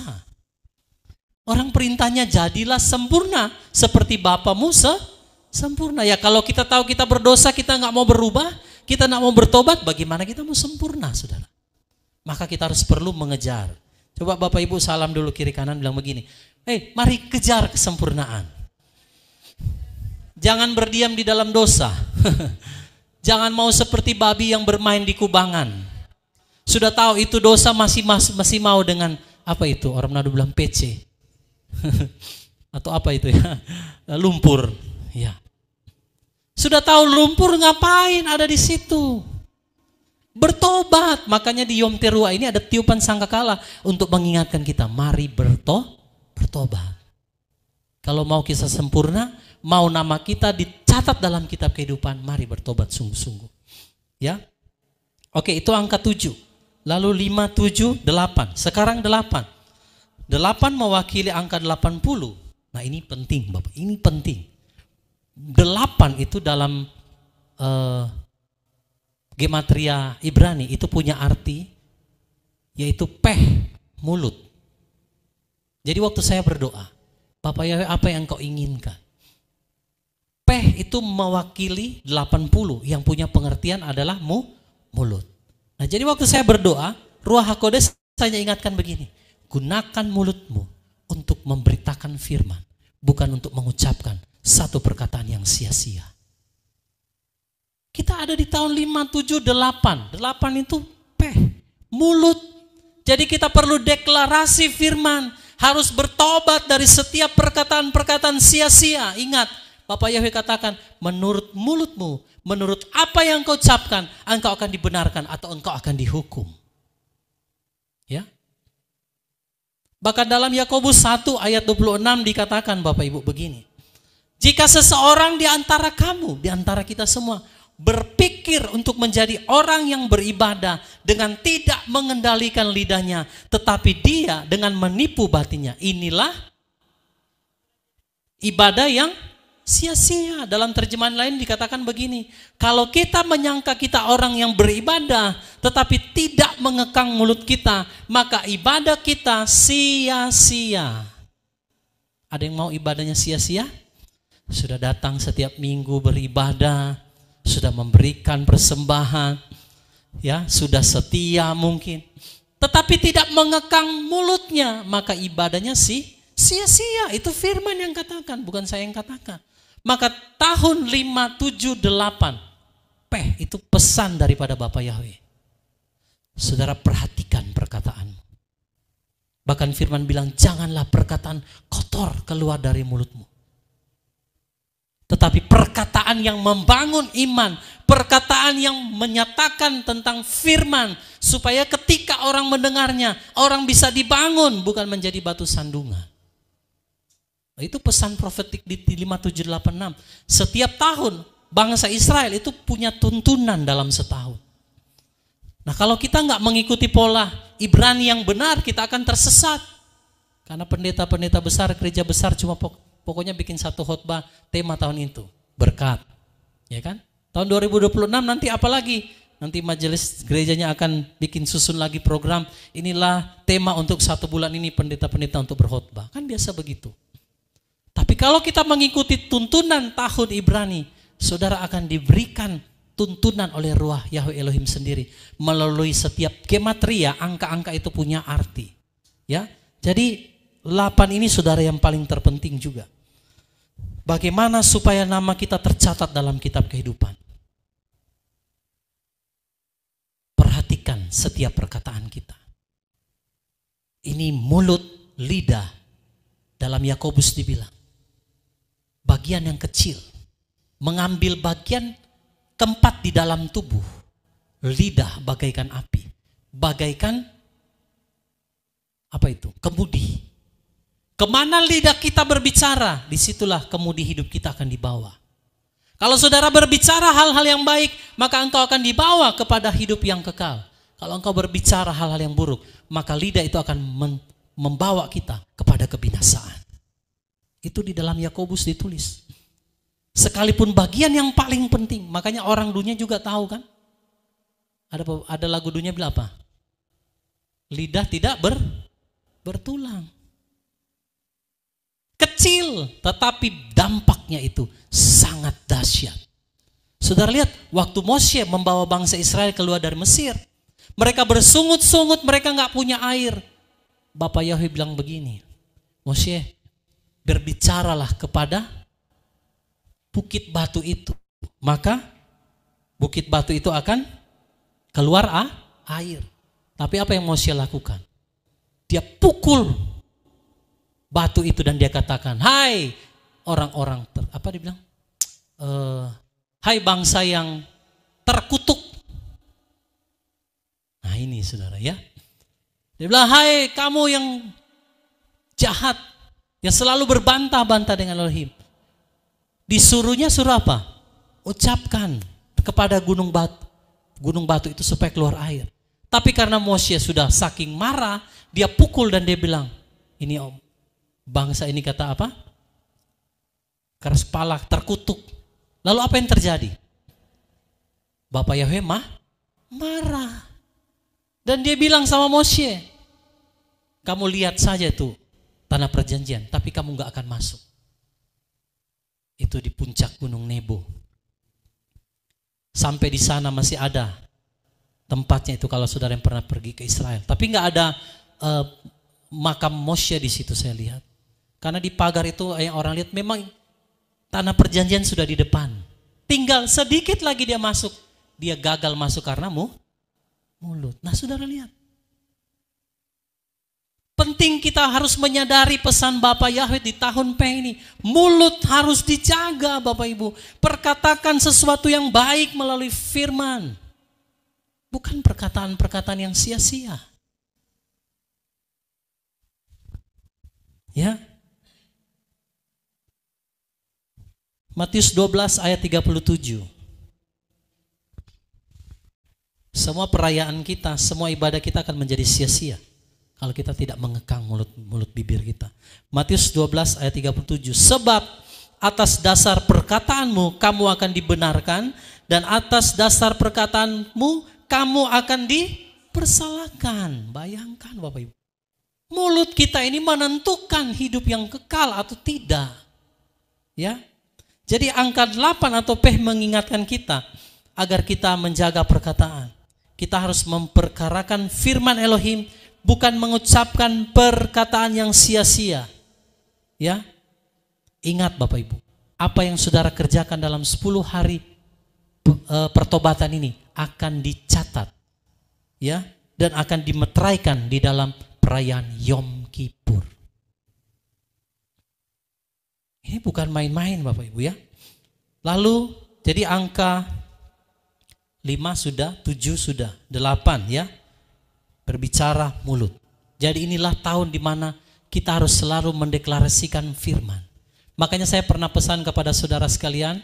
S1: Orang perintahnya jadilah sempurna, seperti Bapamu sempurna. Ya kalau kita tahu kita berdosa, kita nggak mau berubah, kita nggak mau bertobat, bagaimana kita mau sempurna, saudara? Maka kita harus perlu mengejar. Coba Bapak Ibu salam dulu kiri kanan, bilang begini, mari kejar kesempurnaan. Jangan berdiam di dalam dosa. Jangan mau seperti babi yang bermain di kubangan. Sudah tahu itu dosa, masih mau dengan apa itu? Orang Manado bilang PC. Atau apa itu ya? Lumpur. Ya. Sudah tahu lumpur, ngapain ada di situ? Bertobat. Makanya di Yom Teruah ini ada tiupan sangkakala untuk mengingatkan kita, mari bertobat. Kalau mau kisah sempurna, mau nama kita dicatat dalam kitab kehidupan, mari bertobat sungguh-sungguh. Ya. Oke, itu angka 7. Lalu 5, 7, 8. Sekarang 8. 8 mewakili angka 80. Nah ini penting Bapak, ini penting. 8 itu dalam gematria Ibrani itu punya arti, yaitu peh, mulut. Jadi waktu saya berdoa, Bapak Yahweh apa yang kau inginkan? Peh itu mewakili 80, yang punya pengertian adalah mulut. Nah jadi waktu saya berdoa, Ruach HaKodes saya ingatkan begini, gunakan mulutmu untuk memberitakan firman, bukan untuk mengucapkan satu perkataan yang sia-sia. Kita ada di tahun 5, 7, 8. 8 itu peh, mulut. Jadi kita perlu deklarasi firman, harus bertobat dari setiap perkataan-perkataan sia-sia. Ingat, Bapak Yahweh katakan, menurut mulutmu, menurut apa yang kau ucapkan, engkau akan dibenarkan atau engkau akan dihukum. Ya. Bahkan dalam Yakobus 1 ayat 26 dikatakan Bapak Ibu begini. Jika seseorang di antara kamu, di antara kita semua, berpikir untuk menjadi orang yang beribadah dengan tidak mengendalikan lidahnya, tetapi dia dengan menipu batinnya, inilah ibadah yang sia-sia. Dalam terjemahan lain dikatakan begini, kalau kita menyangka kita orang yang beribadah tetapi tidak mengekang mulut kita, maka ibadah kita sia-sia. Ada yang mau ibadahnya sia-sia? Sudah datang setiap minggu beribadah, sudah memberikan persembahan, ya, sudah setia mungkin, tetapi tidak mengekang mulutnya, maka ibadahnya sia-sia. Itu firman yang katakan, bukan saya yang katakan. Maka tahun 5, 7, 8 peh itu pesan daripada Bapak Yahweh. Saudara perhatikan perkataanmu. Bahkan firman bilang, janganlah perkataan kotor keluar dari mulutmu, tetapi perkataan yang membangun iman, perkataan yang menyatakan tentang firman, supaya ketika orang mendengarnya, orang bisa dibangun, bukan menjadi batu sandungan. Itu pesan profetik di 5786. Setiap tahun bangsa Israel itu punya tuntunan dalam setahun. Nah kalau kita nggak mengikuti pola Ibrani yang benar, kita akan tersesat. Karena pendeta-pendeta besar, gereja besar cuma pokoknya bikin satu khotbah tema tahun itu, berkat. Ya kan? Tahun 2026 nanti apa lagi? Nanti majelis gerejanya akan bikin susun lagi program, inilah tema untuk 1 bulan ini pendeta-pendeta untuk berkhotbah. Kan biasa begitu. Tapi kalau kita mengikuti tuntunan tahun Ibrani, saudara akan diberikan tuntunan oleh Ruach Yahweh Elohim sendiri. Melalui setiap gematria, angka-angka itu punya arti. Ya, jadi 8 ini saudara yang paling terpenting juga. Bagaimana supaya nama kita tercatat dalam kitab kehidupan? Perhatikan setiap perkataan kita. Ini mulut, lidah. Dalam Yakobus dibilang, bagian yang kecil mengambil bagian keempat di dalam tubuh. Lidah bagaikan api, bagaikan apa itu? Kemudi. Kemana lidah kita berbicara, disitulah kemudi hidup kita akan dibawa. Kalau saudara berbicara hal-hal yang baik, maka engkau akan dibawa kepada hidup yang kekal. Kalau engkau berbicara hal-hal yang buruk, maka lidah itu akan membawa kita kepada kebinasaan. Itu di dalam Yakobus ditulis. Sekalipun bagian yang paling penting, makanya orang dunia juga tahu kan? Ada lagu dunia bilang apa? Lidah tidak bertulang. Kecil, tetapi dampaknya itu sangat dahsyat. Saudara lihat, waktu Moshe membawa bangsa Israel keluar dari Mesir, mereka bersungut-sungut, mereka nggak punya air. Bapak Yahweh bilang begini, Moshe, berbicaralah kepada bukit batu itu, maka bukit batu itu akan keluar air. Tapi apa yang Moshe lakukan? Dia pukul batu itu dan dia katakan, hai orang-orang, apa dia bilang? Hai bangsa yang terkutuk. Nah ini saudara ya. Dia bilang, hai kamu yang jahat, yang selalu berbantah-bantah dengan Elohim. Disuruhnya suruh apa? Ucapkan kepada gunung batu itu supaya keluar air. Tapi karena Moshe sudah saking marah, dia pukul dan dia bilang, ini om, bangsa ini kata apa? Keras kepala, terkutuk. Lalu apa yang terjadi? Bapak Yahweh marah. Dan dia bilang sama Moshe, kamu lihat saja itu tanah perjanjian, tapi kamu gak akan masuk. Itu di puncak Gunung Nebo. Sampai di sana masih ada tempatnya itu kalau saudara yang pernah pergi ke Israel. Tapi gak ada makam Moshe di situ saya lihat. Karena di pagar itu yang orang lihat memang tanah perjanjian sudah di depan. Tinggal sedikit lagi dia masuk. Dia gagal masuk karena mulut. Nah saudara lihat. Penting kita harus menyadari pesan Bapak Yahweh di tahun P ini. Mulut harus dijaga Bapak Ibu. Perkatakan sesuatu yang baik melalui firman. Bukan perkataan-perkataan yang sia-sia. Ya. Matius 12 ayat 37. Semua perayaan kita, semua ibadah kita akan menjadi sia-sia kalau kita tidak mengekang mulut bibir kita. Matius 12 ayat 37. Sebab atas dasar perkataanmu kamu akan dibenarkan, dan atas dasar perkataanmu kamu akan dipersalahkan. Bayangkan Bapak Ibu. Mulut kita ini menentukan hidup yang kekal atau tidak. Ya. Jadi angka 8 atau P mengingatkan kita agar kita menjaga perkataan. Kita harus memperkarakan firman Elohim, bukan mengucapkan perkataan yang sia-sia. Ya. Ingat Bapak Ibu, apa yang saudara kerjakan dalam 10 hari pertobatan ini akan dicatat. Ya, dan akan dimeteraikan di dalam perayaan Yom Kippur. Ini bukan main-main Bapak Ibu ya. Lalu jadi angka 5 sudah, 7 sudah, 8 ya. Berbicara mulut. Jadi inilah tahun di mana kita harus selalu mendeklarasikan firman. Makanya saya pernah pesan kepada saudara sekalian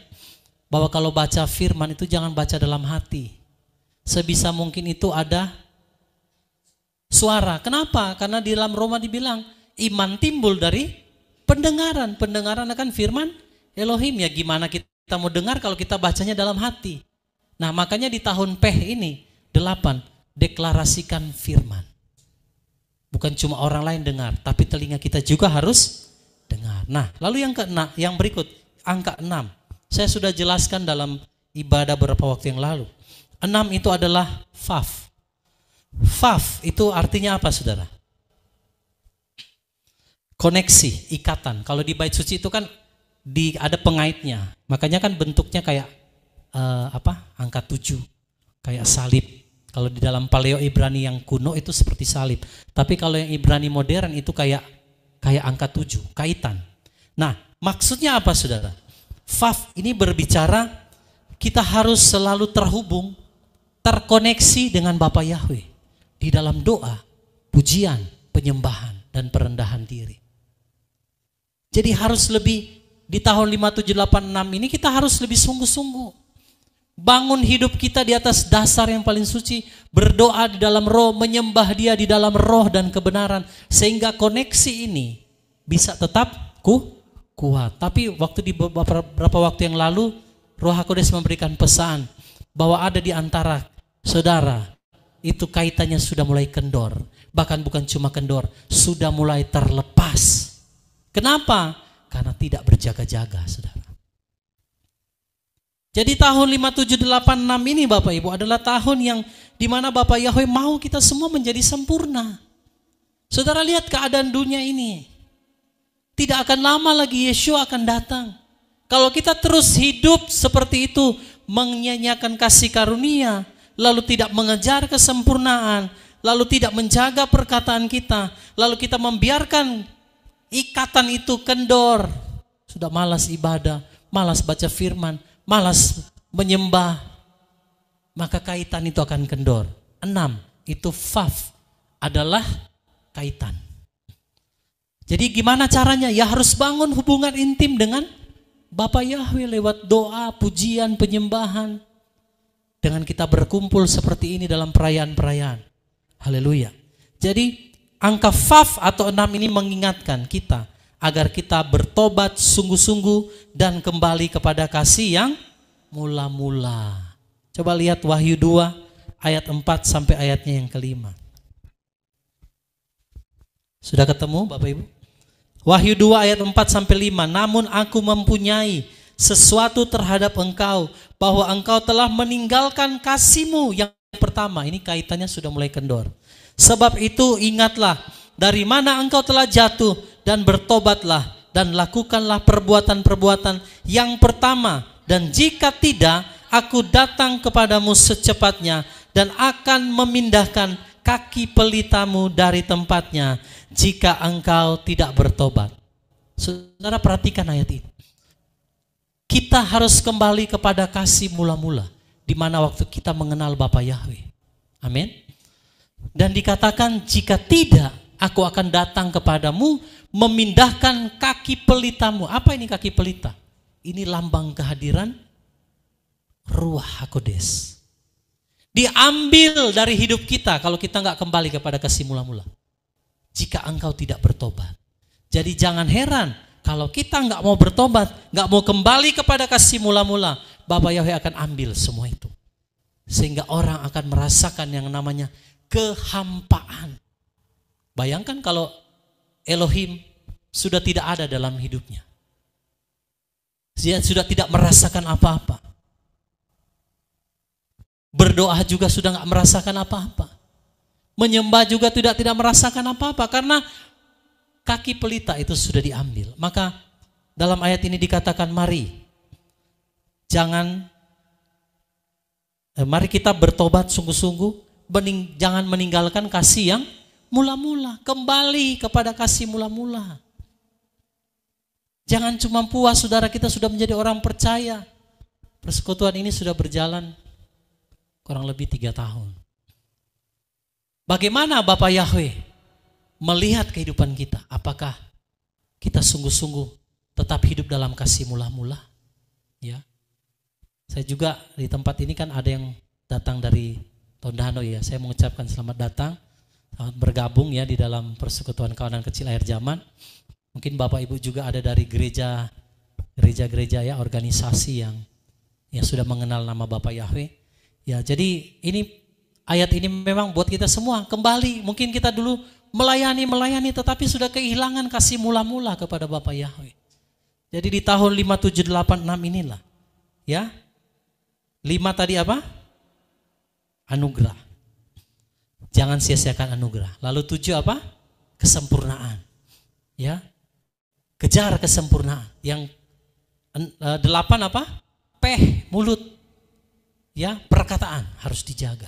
S1: bahwa kalau baca firman itu jangan baca dalam hati. Sebisa mungkin itu ada suara. Kenapa? Karena di dalam Roma dibilang iman timbul dari pendengaran. Pendengaran akan firman Elohim. Ya gimana kita mau dengar kalau kita bacanya dalam hati. Nah makanya di tahun P ini 8 deklarasikan firman. Bukan cuma orang lain dengar, tapi telinga kita juga harus dengar. Nah lalu yang berikut angka 6. Saya sudah jelaskan dalam ibadah beberapa waktu yang lalu. 6 itu adalah Vav. Vav itu artinya apa saudara? Koneksi, ikatan. Kalau di bait suci itu kan ada pengaitnya. Makanya kan bentuknya kayak angka 7, kayak salib. Kalau di dalam Paleo Ibrani yang kuno itu seperti salib. Tapi kalau yang Ibrani modern itu kayak angka 7, kaitan. Nah, maksudnya apa saudara? Vav ini berbicara kita harus selalu terhubung, terkoneksi dengan Bapa Yahweh di dalam doa, pujian, penyembahan, dan perendahan diri. Jadi harus lebih, di tahun 5786 ini kita harus lebih sungguh-sungguh Bangun hidup kita di atas dasar yang paling suci, berdoa di dalam roh, menyembah Dia di dalam roh dan kebenaran, sehingga koneksi ini bisa tetap kuat. Tapi waktu di beberapa waktu yang lalu, Roh HaKudes memberikan pesan bahwa ada di antara saudara itu kaitannya sudah mulai kendor, bahkan bukan cuma kendor, sudah mulai terlepas. Kenapa? Karena tidak berjaga-jaga, saudara. Jadi tahun 5786 ini Bapak Ibu adalah tahun yang dimana Bapak Yahweh mau kita semua menjadi sempurna. Saudara lihat keadaan dunia ini. Tidak akan lama lagi Yeshua akan datang. Kalau kita terus hidup seperti itu, menyanyiakan kasih karunia, lalu tidak mengejar kesempurnaan, lalu tidak menjaga perkataan kita, lalu kita membiarkan ikatan itu kendor. Sudah malas ibadah, malas baca firman, malas menyembah, maka kaitan itu akan kendor. 6, itu faf, adalah kaitan. Jadi gimana caranya? Ya harus bangun hubungan intim dengan Bapa Yahweh lewat doa, pujian, penyembahan. Dengan kita berkumpul seperti ini dalam perayaan-perayaan. Haleluya. Jadi angka faf atau 6 ini mengingatkan kita agar kita bertobat sungguh-sungguh dan kembali kepada kasih yang mula-mula. Coba lihat Wahyu 2 ayat 4 sampai ayatnya yang kelima. Sudah ketemu Bapak Ibu? Wahyu 2 ayat 4 sampai 5. Namun aku mempunyai sesuatu terhadap engkau, bahwa engkau telah meninggalkan kasihmu yang pertama. Ini kaitannya sudah mulai kendor. Sebab itu ingatlah dari mana engkau telah jatuh, dan bertobatlah dan lakukanlah perbuatan-perbuatan yang pertama. Dan jika tidak, aku datang kepadamu secepatnya dan akan memindahkan kaki pelitamu dari tempatnya jika engkau tidak bertobat. Saudara perhatikan ayat ini. Kita harus kembali kepada kasih mula-mula, di mana waktu kita mengenal Bapa Yahweh. Amin. Dan dikatakan jika tidak, aku akan datang kepadamu memindahkan kaki pelitamu. Apa ini kaki pelita? Ini lambang kehadiran Ruach HaKodes. Diambil dari hidup kita kalau kita nggak kembali kepada kasih mula-mula. Jika engkau tidak bertobat. Jadi jangan heran kalau kita nggak mau bertobat, nggak mau kembali kepada kasih mula-mula, Bapa Yahweh akan ambil semua itu. Sehingga orang akan merasakan yang namanya kehampaan. Bayangkan kalau Elohim sudah tidak ada dalam hidupnya. Dia sudah tidak merasakan apa-apa. Berdoa juga sudah nggak merasakan apa-apa. Menyembah juga tidak merasakan apa-apa. Karena kaki pelita itu sudah diambil. Maka dalam ayat ini dikatakan mari kita bertobat sungguh-sungguh. Jangan meninggalkan kasih yang mula-mula. Kembali kepada kasih mula-mula. Jangan cuma puas saudara kita sudah menjadi orang percaya. Persekutuan ini sudah berjalan kurang lebih 3 tahun. Bagaimana Bapa Yahweh melihat kehidupan kita? Apakah kita sungguh-sungguh tetap hidup dalam kasih mula-mula? Ya. Saya juga di tempat ini kan ada yang datang dari Tondano ya. Saya mengucapkan selamat datang, selamat bergabung ya di dalam Persekutuan Kawanan Kecil Akhir Zaman. Mungkin Bapak Ibu juga ada dari gereja-gereja ya, organisasi yang sudah mengenal nama Bapa Yahweh. Ya, jadi ini ayat ini memang buat kita semua kembali. Mungkin kita dulu melayani tetapi sudah kehilangan kasih mula-mula kepada Bapa Yahweh. Jadi di tahun 5786 inilah ya. 5 tadi apa? Anugerah. Jangan sia-siakan anugerah. Lalu 7 apa? Kesempurnaan. Ya. Kejar kesempurnaan. Yang 8 apa? Mulut. Ya, perkataan harus dijaga.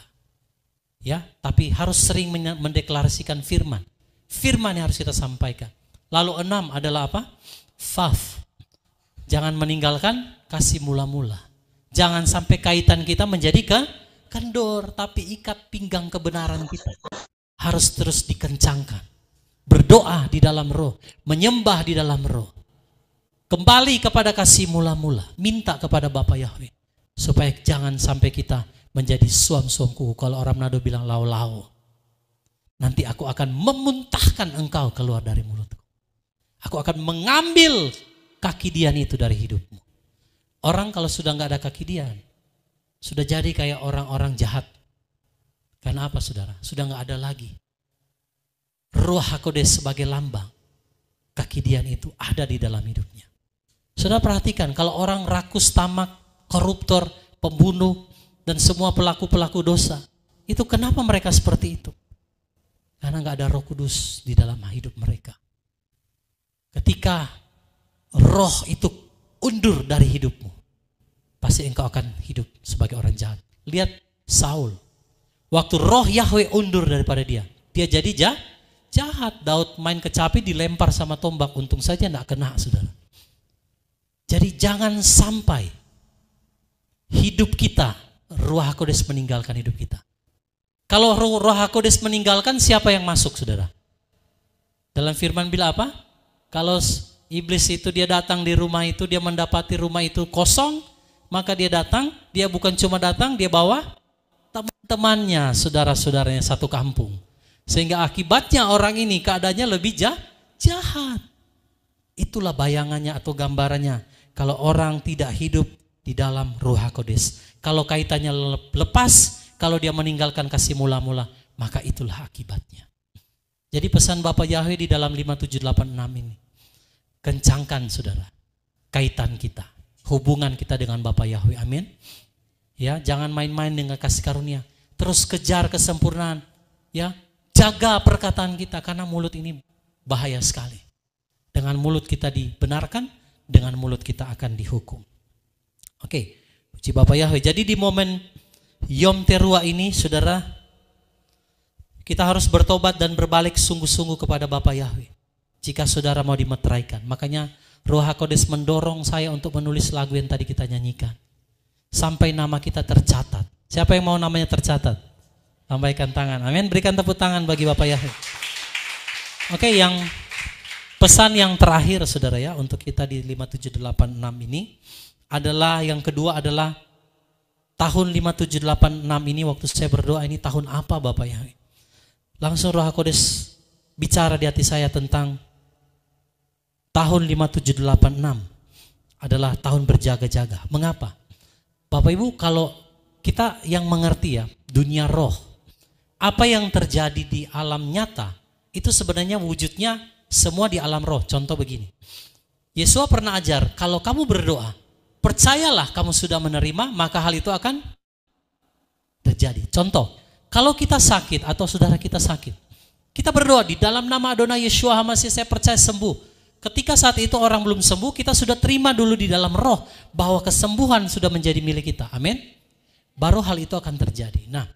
S1: Ya, tapi harus sering mendeklarasikan firman. Firman yang harus kita sampaikan. Lalu 6 adalah apa? Faf. Jangan meninggalkan kasih mula-mula. Jangan sampai kaitan kita menjadi kendor, tapi ikat pinggang kebenaran kita harus terus dikencangkan. Berdoa di dalam roh, menyembah di dalam roh. Kembali kepada kasih mula-mula, minta kepada Bapa Yahweh Supaya jangan sampai kita menjadi suam-suam kuku. Kalau orang Manado bilang lau-lau. Nanti aku akan memuntahkan engkau keluar dari mulutku. Aku akan mengambil kaki dian itu dari hidupmu. Orang kalau sudah nggak ada kaki dian, sudah jadi kayak orang-orang jahat. Karena apa saudara? Sudah nggak ada lagi Ruach HaKodes sebagai lambang. Kaki dian itu ada di dalam hidupnya. Saudara perhatikan, kalau orang rakus, tamak, koruptor, pembunuh, dan semua pelaku-pelaku dosa, itu kenapa mereka seperti itu? Karena nggak ada Roh Kudus di dalam hidup mereka. Ketika roh itu undur dari hidupmu, pasti engkau akan hidup sebagai orang jahat. Lihat Saul, waktu roh Yahweh undur daripada dia jadi jahat. Daud main kecapi dilempar sama tombak, untung saja tidak kena saudara. Jadi jangan sampai hidup kita, Ruach HaKodes meninggalkan hidup kita. Kalau Ruach HaKodes meninggalkan, siapa yang masuk saudara? Dalam firman bilang apa? Kalau iblis itu dia datang di rumah itu, dia mendapati rumah itu kosong, maka dia datang, dia bukan cuma datang, dia bawa teman-temannya, saudara-saudaranya satu kampung. Sehingga akibatnya orang ini keadaannya lebih jahat. Itulah bayangannya atau gambarannya. Kalau orang tidak hidup di dalam Ruach HaKodes. Kalau kaitannya lepas, kalau dia meninggalkan kasih mula-mula, maka itulah akibatnya. Jadi pesan Bapak Yahweh di dalam 5786 ini. Kencangkan saudara kaitan kita, hubungan kita dengan Bapak Yahweh. Amin. Ya, jangan main-main dengan kasih karunia. Terus kejar kesempurnaan. Ya, jaga perkataan kita karena mulut ini bahaya sekali. Dengan mulut kita dibenarkan, dengan mulut kita akan dihukum. Oke, puji Bapak Yahweh. Jadi di momen Yom Teruah ini, saudara, kita harus bertobat dan berbalik sungguh-sungguh kepada Bapak Yahweh. Jika saudara mau dimeteraikan. Makanya Ruach HaKodes mendorong saya untuk menulis lagu yang tadi kita nyanyikan. Sampai nama kita tercatat. Siapa yang mau namanya tercatat? Lambaikan tangan. Amin. Berikan tepuk tangan bagi Bapak Yahweh. Oke, yang pesan yang terakhir saudara ya untuk kita di 5786 ini adalah, yang kedua adalah tahun 5786 ini, waktu saya berdoa ini tahun apa Bapak Yahweh? Langsung Ruach HaKodes bicara di hati saya tentang tahun 5786 adalah tahun berjaga-jaga. Mengapa? Bapak Ibu, kalau kita yang mengerti ya dunia roh, apa yang terjadi di alam nyata itu sebenarnya wujudnya semua di alam roh. Contoh begini, Yesua pernah ajar, kalau kamu berdoa, percayalah kamu sudah menerima, maka hal itu akan terjadi. Contoh, kalau kita sakit atau saudara kita sakit, kita berdoa di dalam nama Adonai Yeshua HaMashiach, saya percaya sembuh. Ketika saat itu orang belum sembuh, kita sudah terima dulu di dalam roh bahwa kesembuhan sudah menjadi milik kita. Amin. Baru hal itu akan terjadi. Nah,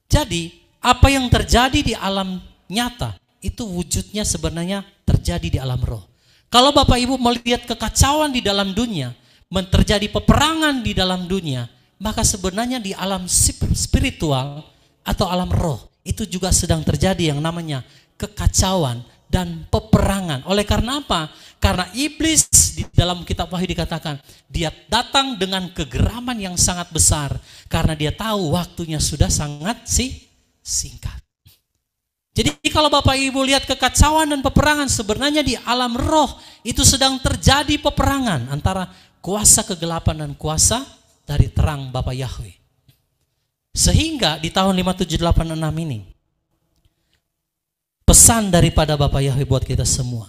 S1: jadi apa yang terjadi di alam nyata itu wujudnya sebenarnya terjadi di alam roh. Kalau Bapak Ibu melihat kekacauan di dalam dunia, terjadi peperangan di dalam dunia, maka sebenarnya di alam spiritual atau alam roh itu juga sedang terjadi yang namanya kekacauan dan peperangan. Oleh karena apa? Karena iblis di dalam kitab Wahyu dikatakan dia datang dengan kegeraman yang sangat besar karena dia tahu waktunya sudah sangat singkat. Jadi kalau Bapak Ibu lihat kekacauan dan peperangan, sebenarnya di alam roh itu sedang terjadi peperangan antara kuasa kegelapan dan kuasa dari terang Bapak Yahweh. Sehingga di tahun 5786 ini, pesan daripada Bapak Yahweh buat kita semua,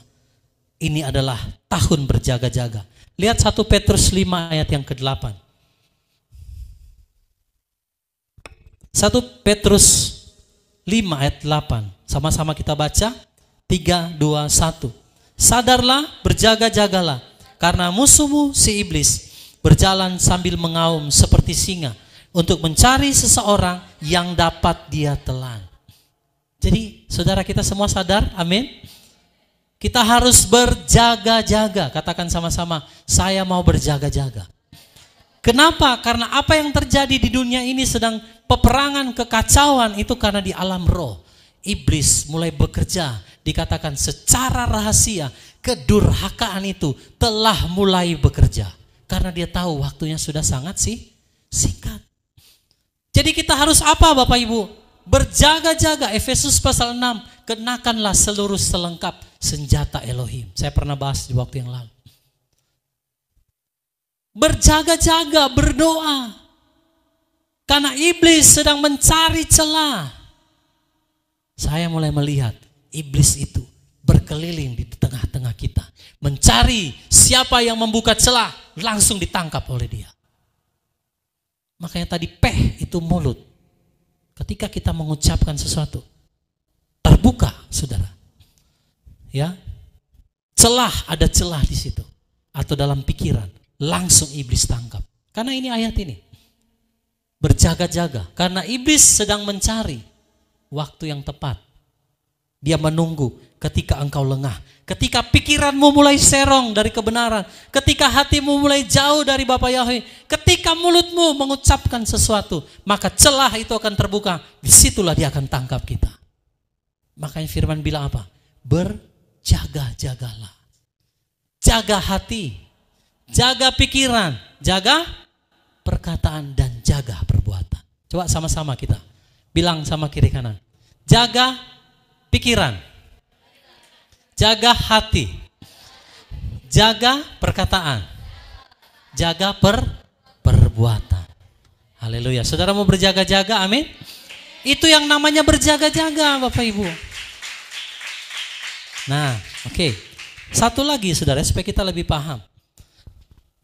S1: ini adalah tahun berjaga-jaga. Lihat 1 Petrus 5 ayat yang ke-8. 1 Petrus 5 ayat 8. Sama-sama kita baca. 3, 2, 1. Sadarlah, berjaga-jagalah, karena musuhmu si iblis berjalan sambil mengaum seperti singa untuk mencari seseorang yang dapat dia telan. Jadi saudara kita semua sadar, amin. Kita harus berjaga-jaga. Katakan sama-sama, saya mau berjaga-jaga. Kenapa? Karena apa yang terjadi di dunia ini sedang peperangan, kekacauan, itu karena di alam roh. Iblis mulai bekerja, dikatakan secara rahasia, kedurhakaan itu telah mulai bekerja. Karena dia tahu waktunya sudah sangat singkat. Jadi kita harus apa Bapak Ibu? Berjaga-jaga. Efesus pasal 6, kenakanlah seluruh selengkap senjata Elohim. Saya pernah bahas di waktu yang lalu. Berjaga-jaga, berdoa. Karena iblis sedang mencari celah. Saya mulai melihat iblis itu berkeliling di tengah-tengah kita. Mencari siapa yang membuka celah, langsung ditangkap oleh dia. Makanya tadi itu mulut. Ketika kita mengucapkan sesuatu, terbuka saudara. Ya, ada celah di situ. Atau dalam pikiran, langsung iblis tangkap. Karena ini ayat ini. Berjaga-jaga. Karena iblis sedang mencari waktu yang tepat. Dia menunggu ketika engkau lengah. Ketika pikiranmu mulai serong dari kebenaran. Ketika hatimu mulai jauh dari Bapa Yahweh. Ketika mulutmu mengucapkan sesuatu. Maka celah itu akan terbuka. Disitulah dia akan tangkap kita. Makanya firman bilang apa? Berjaga-jagalah. Jaga hati. Jaga pikiran. Jaga perkataan dan jaga perbuatan. Coba sama-sama kita. Bilang sama kiri kanan. Jaga pikiran. Jaga hati. Jaga perkataan. Jaga perbuatan. Haleluya. Saudara mau berjaga-jaga, amin? Itu yang namanya berjaga-jaga Bapak Ibu. Nah, oke. Satu lagi saudara supaya kita lebih paham.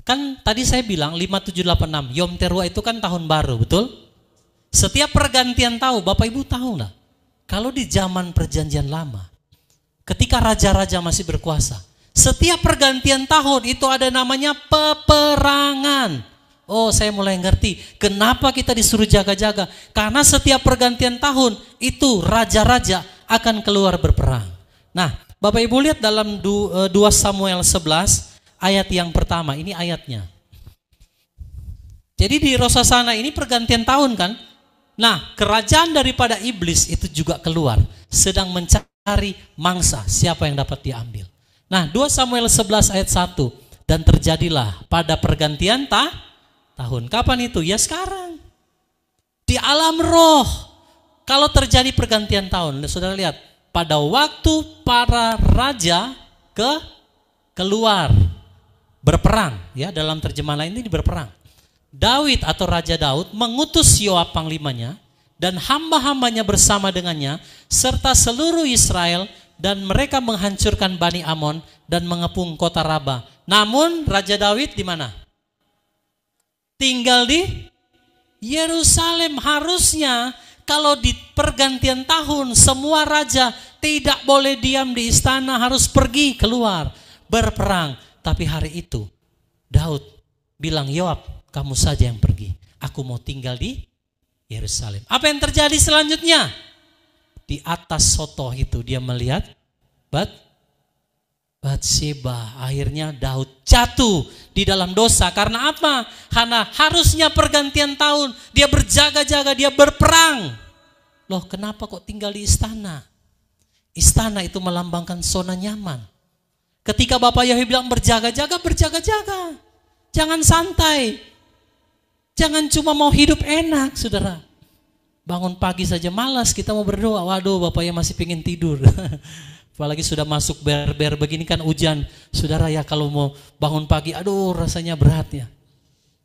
S1: Kan tadi saya bilang 5786, Yom Teruah itu kan tahun baru, betul? Setiap pergantian tahun, Bapak Ibu tahu lah. Kalau di zaman perjanjian lama, ketika raja-raja masih berkuasa, setiap pergantian tahun itu ada namanya peperangan. Oh, saya mulai ngerti kenapa kita disuruh jaga-jaga. Karena setiap pergantian tahun itu raja-raja akan keluar berperang. Nah, Bapak Ibu lihat dalam 2 Samuel 11 ayat yang pertama, ini ayatnya. Jadi di Rosasana ini pergantian tahun kan? Nah, kerajaan daripada iblis itu juga keluar, sedang mencari mangsa, siapa yang dapat diambil. Nah, 2 Samuel 11 ayat 1, dan terjadilah pada pergantian tahun. Kapan itu? Ya sekarang. Di alam roh. Kalau terjadi pergantian tahun, saudara lihat, pada waktu para raja keluar berperang, ya dalam terjemahan lain ini berperang. Daud atau Raja Daud mengutus Yoab panglimanya dan hamba-hambanya bersama dengannya serta seluruh Israel, dan mereka menghancurkan Bani Amon dan mengepung kota Raba. Namun Raja Daud di mana? Tinggal di Yerusalem. Harusnya kalau di pergantian tahun semua raja tidak boleh diam di istana, harus pergi keluar berperang. Tapi hari itu Daud bilang, Yoab, kamu saja yang pergi. Aku mau tinggal di Yerusalem. Apa yang terjadi selanjutnya? Di atas sotoh itu dia melihat Batseba. Akhirnya Daud jatuh di dalam dosa. Karena apa? Karena harusnya pergantian tahun dia berjaga-jaga, dia berperang. Loh, kenapa kok tinggal di istana? Istana itu melambangkan zona nyaman. Ketika Bapak Yahweh bilang berjaga-jaga, berjaga-jaga. Jangan santai. Jangan cuma mau hidup enak, saudara. Bangun pagi saja malas, kita mau berdoa. Waduh, Bapak Yahweh masih pengen tidur. Apalagi sudah masuk ber begini kan hujan. Saudara ya, kalau mau bangun pagi, aduh rasanya berat ya.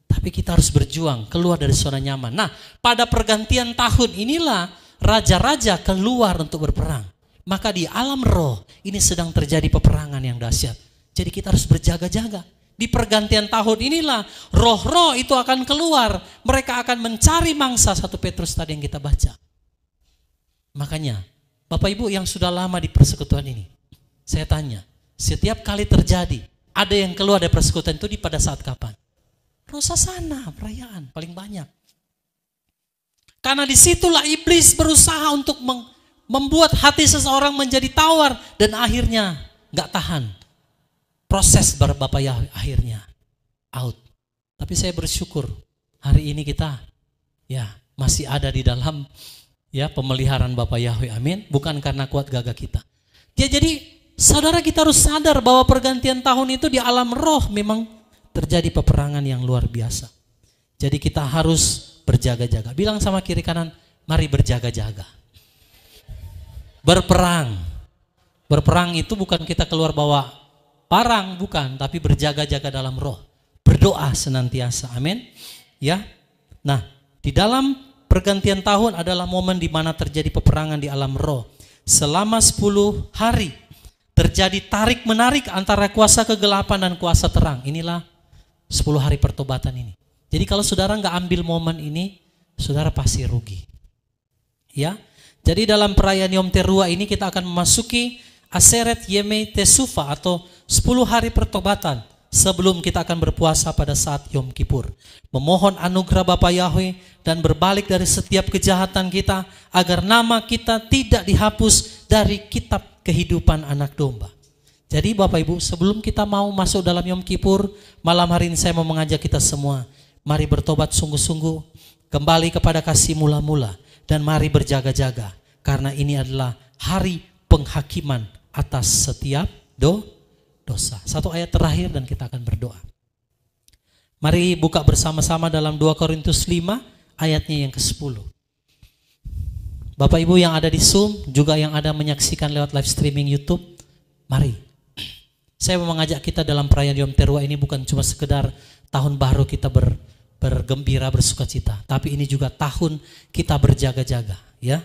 S1: Tapi kita harus berjuang, keluar dari zona nyaman. Nah, pada pergantian tahun inilah raja-raja keluar untuk berperang. Maka di alam roh ini sedang terjadi peperangan yang dahsyat. Jadi kita harus berjaga-jaga. Di pergantian tahun inilah roh-roh itu akan keluar. Mereka akan mencari mangsa, 1 Petrus tadi yang kita baca. Makanya Bapak Ibu yang sudah lama di persekutuan ini, saya tanya, setiap kali terjadi ada yang keluar dari persekutuan itu pada saat kapan? Rosasana, perayaan paling banyak. Karena disitulah iblis berusaha untuk membuat hati seseorang menjadi tawar, dan akhirnya nggak tahan. Proses Bapak Yahweh akhirnya out. Tapi saya bersyukur hari ini kita ya masih ada di dalam ya pemeliharaan Bapak Yahweh, amin. Bukan karena kuat gagah kita. Ya, jadi saudara kita harus sadar bahwa pergantian tahun itu di alam roh memang terjadi peperangan yang luar biasa. Jadi kita harus berjaga-jaga. Bilang sama kiri kanan, mari berjaga-jaga. Berperang. Berperang itu bukan kita keluar bawa parang, bukan, tapi berjaga-jaga dalam roh. Berdoa senantiasa. Amin. Ya. Nah, di dalam pergantian tahun adalah momen di mana terjadi peperangan di alam roh. Selama 10 hari terjadi tarik-menarik antara kuasa kegelapan dan kuasa terang. Inilah 10 hari pertobatan ini. Jadi kalau saudara nggak ambil momen ini, saudara pasti rugi. Ya. Jadi dalam perayaan Yom Teruah ini kita akan memasuki Aseret Yemei Tesufa atau 10 hari pertobatan sebelum kita akan berpuasa pada saat Yom Kippur. Memohon anugerah Bapa Yahweh dan berbalik dari setiap kejahatan kita agar nama kita tidak dihapus dari kitab kehidupan anak domba. Jadi Bapak Ibu, sebelum kita mau masuk dalam Yom Kippur, malam hari ini saya mau mengajak kita semua, mari bertobat sungguh-sungguh, kembali kepada kasih mula-mula, dan mari berjaga-jaga, karena ini adalah hari penghakiman atas setiap dosa. Satu ayat terakhir dan kita akan berdoa. Mari buka bersama-sama dalam 2 Korintus 5 ayatnya yang ke-10. Bapak Ibu yang ada di Zoom, juga yang ada menyaksikan lewat live streaming YouTube, mari. Saya mau mengajak kita dalam perayaan Yom Teruah ini bukan cuma sekedar tahun baru kita bergembira, bersukacita, tapi ini juga tahun kita berjaga-jaga, ya.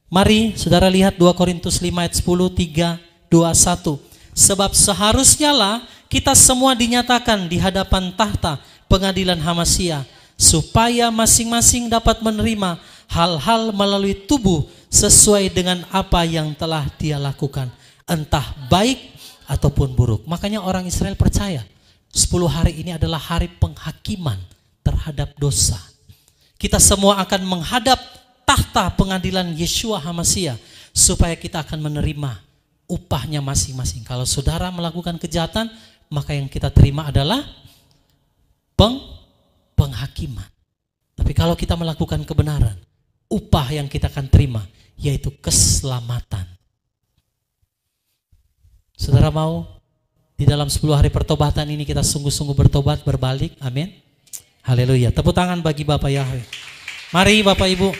S1: Mari saudara lihat 2 Korintus 5 ayat 10, 3, 2, 1. Sebab seharusnya lah kita semua dinyatakan di hadapan tahta pengadilan Hamasia, supaya masing-masing dapat menerima hal-hal melalui tubuh sesuai dengan apa yang telah dia lakukan, entah baik ataupun buruk. Makanya orang Israel percaya 10 hari ini adalah hari penghakiman terhadap dosa. Kita semua akan menghadap tahta pengadilan Yeshua Hamasia supaya kita akan menerima upahnya masing-masing. Kalau saudara melakukan kejahatan, maka yang kita terima adalah penghakiman. Tapi kalau kita melakukan kebenaran, upah yang kita akan terima yaitu keselamatan. Saudara mau di dalam 10 hari pertobatan ini kita sungguh-sungguh bertobat, berbalik, amin. Haleluya. Tepuk tangan bagi Bapak Yahweh. Mari Bapak Ibu,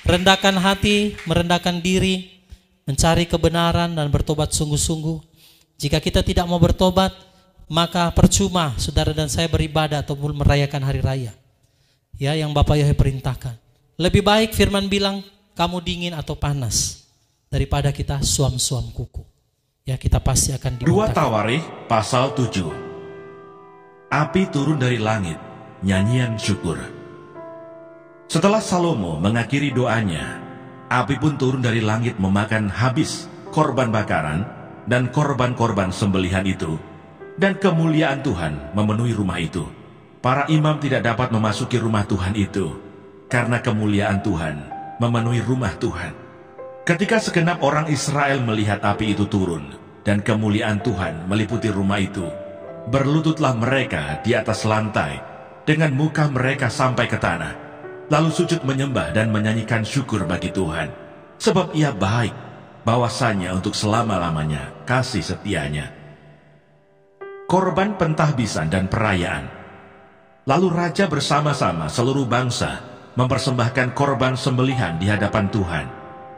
S1: rendahkan hati, merendahkan diri, mencari kebenaran dan bertobat sungguh-sungguh. Jika kita tidak mau bertobat, maka percuma saudara dan saya beribadah ataupun merayakan hari raya. Ya, yang Bapak Yahweh perintahkan. Lebih baik firman bilang kamu dingin atau panas daripada kita suam-suam kuku. Ya, kita pasti akan dimuntahkan. 2
S2: Tawarikh pasal 7. Api turun dari langit, nyanyian syukur. Setelah Salomo mengakhiri doanya, api pun turun dari langit memakan habis korban bakaran dan korban-korban sembelihan itu, dan kemuliaan Tuhan memenuhi rumah itu. Para imam tidak dapat memasuki rumah Tuhan itu, karena kemuliaan Tuhan memenuhi rumah Tuhan. Ketika segenap orang Israel melihat api itu turun dan kemuliaan Tuhan meliputi rumah itu, berlututlah mereka di atas lantai dengan muka mereka sampai ke tanah, lalu sujud menyembah dan menyanyikan syukur bagi Tuhan, sebab Ia baik, bahwasanya untuk selama-lamanya kasih setianya. Korban pentahbisan dan perayaan. Lalu raja bersama-sama seluruh bangsa mempersembahkan korban sembelihan di hadapan Tuhan.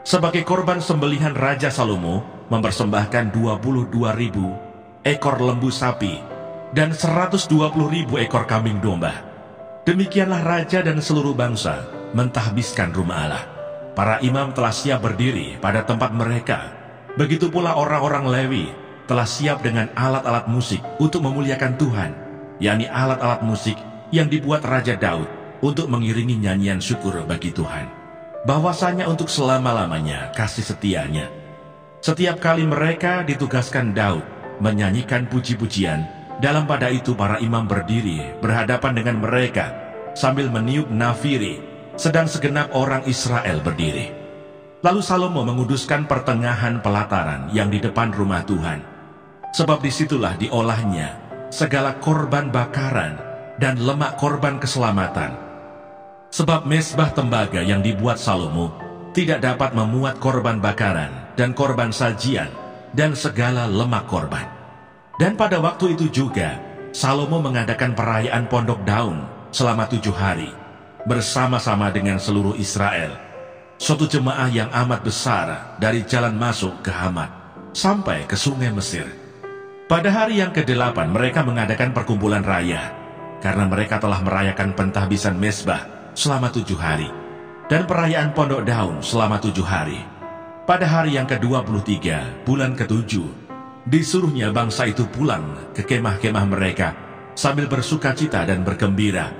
S2: Sebagai korban sembelihan, Raja Salomo mempersembahkan 22.000 ekor lembu sapi dan 120.000 ekor kambing domba. Demikianlah raja dan seluruh bangsa mentahbiskan rumah Allah. Para imam telah siap berdiri pada tempat mereka. Begitu pula orang-orang Lewi telah siap dengan alat-alat musik untuk memuliakan Tuhan, yakni alat-alat musik yang dibuat Raja Daud untuk mengiringi nyanyian syukur bagi Tuhan, bahwasanya untuk selama-lamanya kasih setianya. Setiap kali mereka ditugaskan Daud menyanyikan puji-pujian, dalam pada itu para imam berdiri berhadapan dengan mereka sambil meniup nafiri, sedang segenap orang Israel berdiri. Lalu Salomo menguduskan pertengahan pelataran yang di depan rumah Tuhan, sebab disitulah diolahnya segala korban bakaran dan lemak korban keselamatan. Sebab mezbah tembaga yang dibuat Salomo tidak dapat memuat korban bakaran dan korban sajian dan segala lemak korban. Dan pada waktu itu juga Salomo mengadakan perayaan Pondok Daun selama 7 hari, bersama-sama dengan seluruh Israel, suatu jemaah yang amat besar dari jalan masuk ke Hamat, sampai ke sungai Mesir. Pada hari yang ke-8 mereka mengadakan perkumpulan raya, karena mereka telah merayakan pentahbisan Mezbah selama 7 hari, dan perayaan Pondok Daun selama 7 hari. Pada hari yang ke-23, bulan ke-7, disuruhnya bangsa itu pulang ke kemah-kemah mereka sambil bersuka cita dan bergembira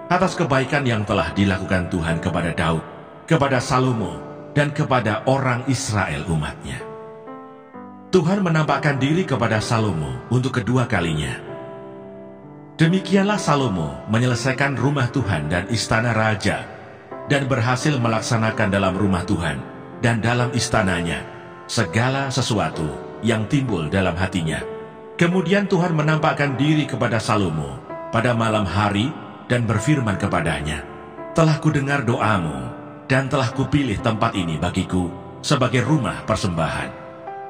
S2: atas kebaikan yang telah dilakukan Tuhan kepada Daud, kepada Salomo, dan kepada orang Israel umatnya. Tuhan menampakkan diri kepada Salomo untuk kedua kalinya. Demikianlah Salomo menyelesaikan rumah Tuhan dan istana raja, dan berhasil melaksanakan dalam rumah Tuhan dan dalam istananya segala sesuatu yang timbul dalam hatinya. Kemudian Tuhan menampakkan diri kepada Salomo pada malam hari dan berfirman kepadanya, "Telah kudengar doamu dan telah kupilih tempat ini bagiku sebagai rumah persembahan.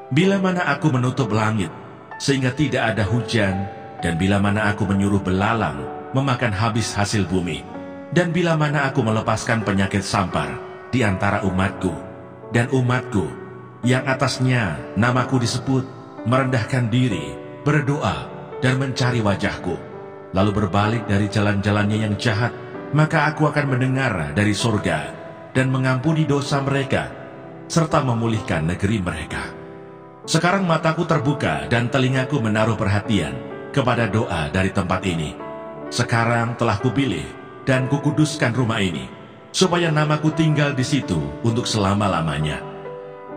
S2: Bila mana aku menutup langit sehingga tidak ada hujan, dan bila mana aku menyuruh belalang memakan habis hasil bumi, dan bila mana aku melepaskan penyakit sampar di antara umatku, dan umatku yang atasnya namaku disebut merendahkan diri, berdoa, dan mencari wajahku, lalu berbalik dari jalan-jalannya yang jahat, maka aku akan mendengar dari surga dan mengampuni dosa mereka, serta memulihkan negeri mereka. Sekarang mataku terbuka dan telingaku menaruh perhatian kepada doa dari tempat ini. Sekarang telah kupilih dan kukuduskan rumah ini, supaya namaku tinggal di situ untuk selama-lamanya.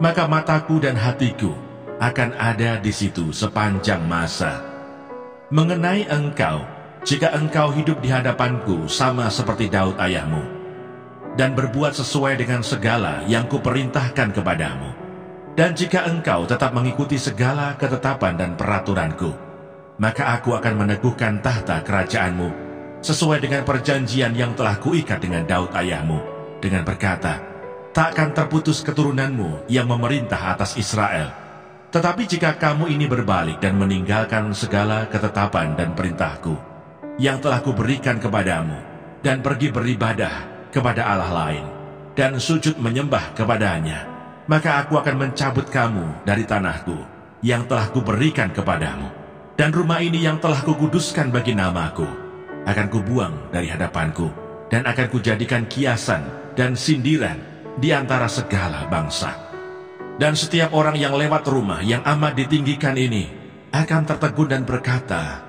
S2: Maka mataku dan hatiku akan ada di situ sepanjang masa. Mengenai engkau, jika engkau hidup di hadapanku sama seperti Daud ayahmu, dan berbuat sesuai dengan segala yang kuperintahkan kepadamu, dan jika engkau tetap mengikuti segala ketetapan dan peraturanku, maka aku akan meneguhkan tahta kerajaanmu sesuai dengan perjanjian yang telah kuikat dengan Daud ayahmu, dengan berkata, takkan terputus keturunanmu yang memerintah atas Israel. Tetapi jika kamu ini berbalik dan meninggalkan segala ketetapan dan perintahku yang telah kuberikan kepadamu, dan pergi beribadah kepada Allah lain, dan sujud menyembah kepadanya, maka aku akan mencabut kamu dari tanahku yang telah kuberikan kepadamu, dan rumah ini yang telah kukuduskan bagi namaku akan kubuang dari hadapanku, dan akan kujadikan kiasan dan sindiran di antara segala bangsa. Dan setiap orang yang lewat rumah yang amat ditinggikan ini akan tertegun dan berkata,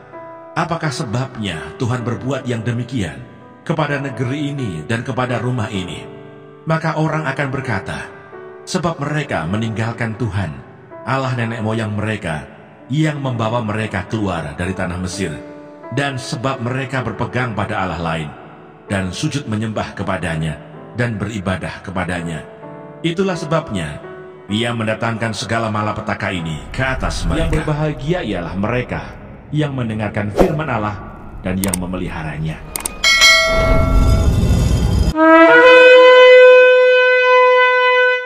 S2: apakah sebabnya Tuhan berbuat yang demikian kepada negeri ini dan kepada rumah ini? Maka orang akan berkata, sebab mereka meninggalkan Tuhan, Allah nenek moyang mereka, yang membawa mereka keluar dari tanah Mesir, dan sebab mereka berpegang pada Allah lain, dan sujud menyembah kepadanya, dan beribadah kepadanya. Itulah sebabnya Ia mendatangkan segala malapetaka ini ke atas mereka. Yang berbahagia ialah mereka yang mendengarkan firman Allah dan yang memeliharanya.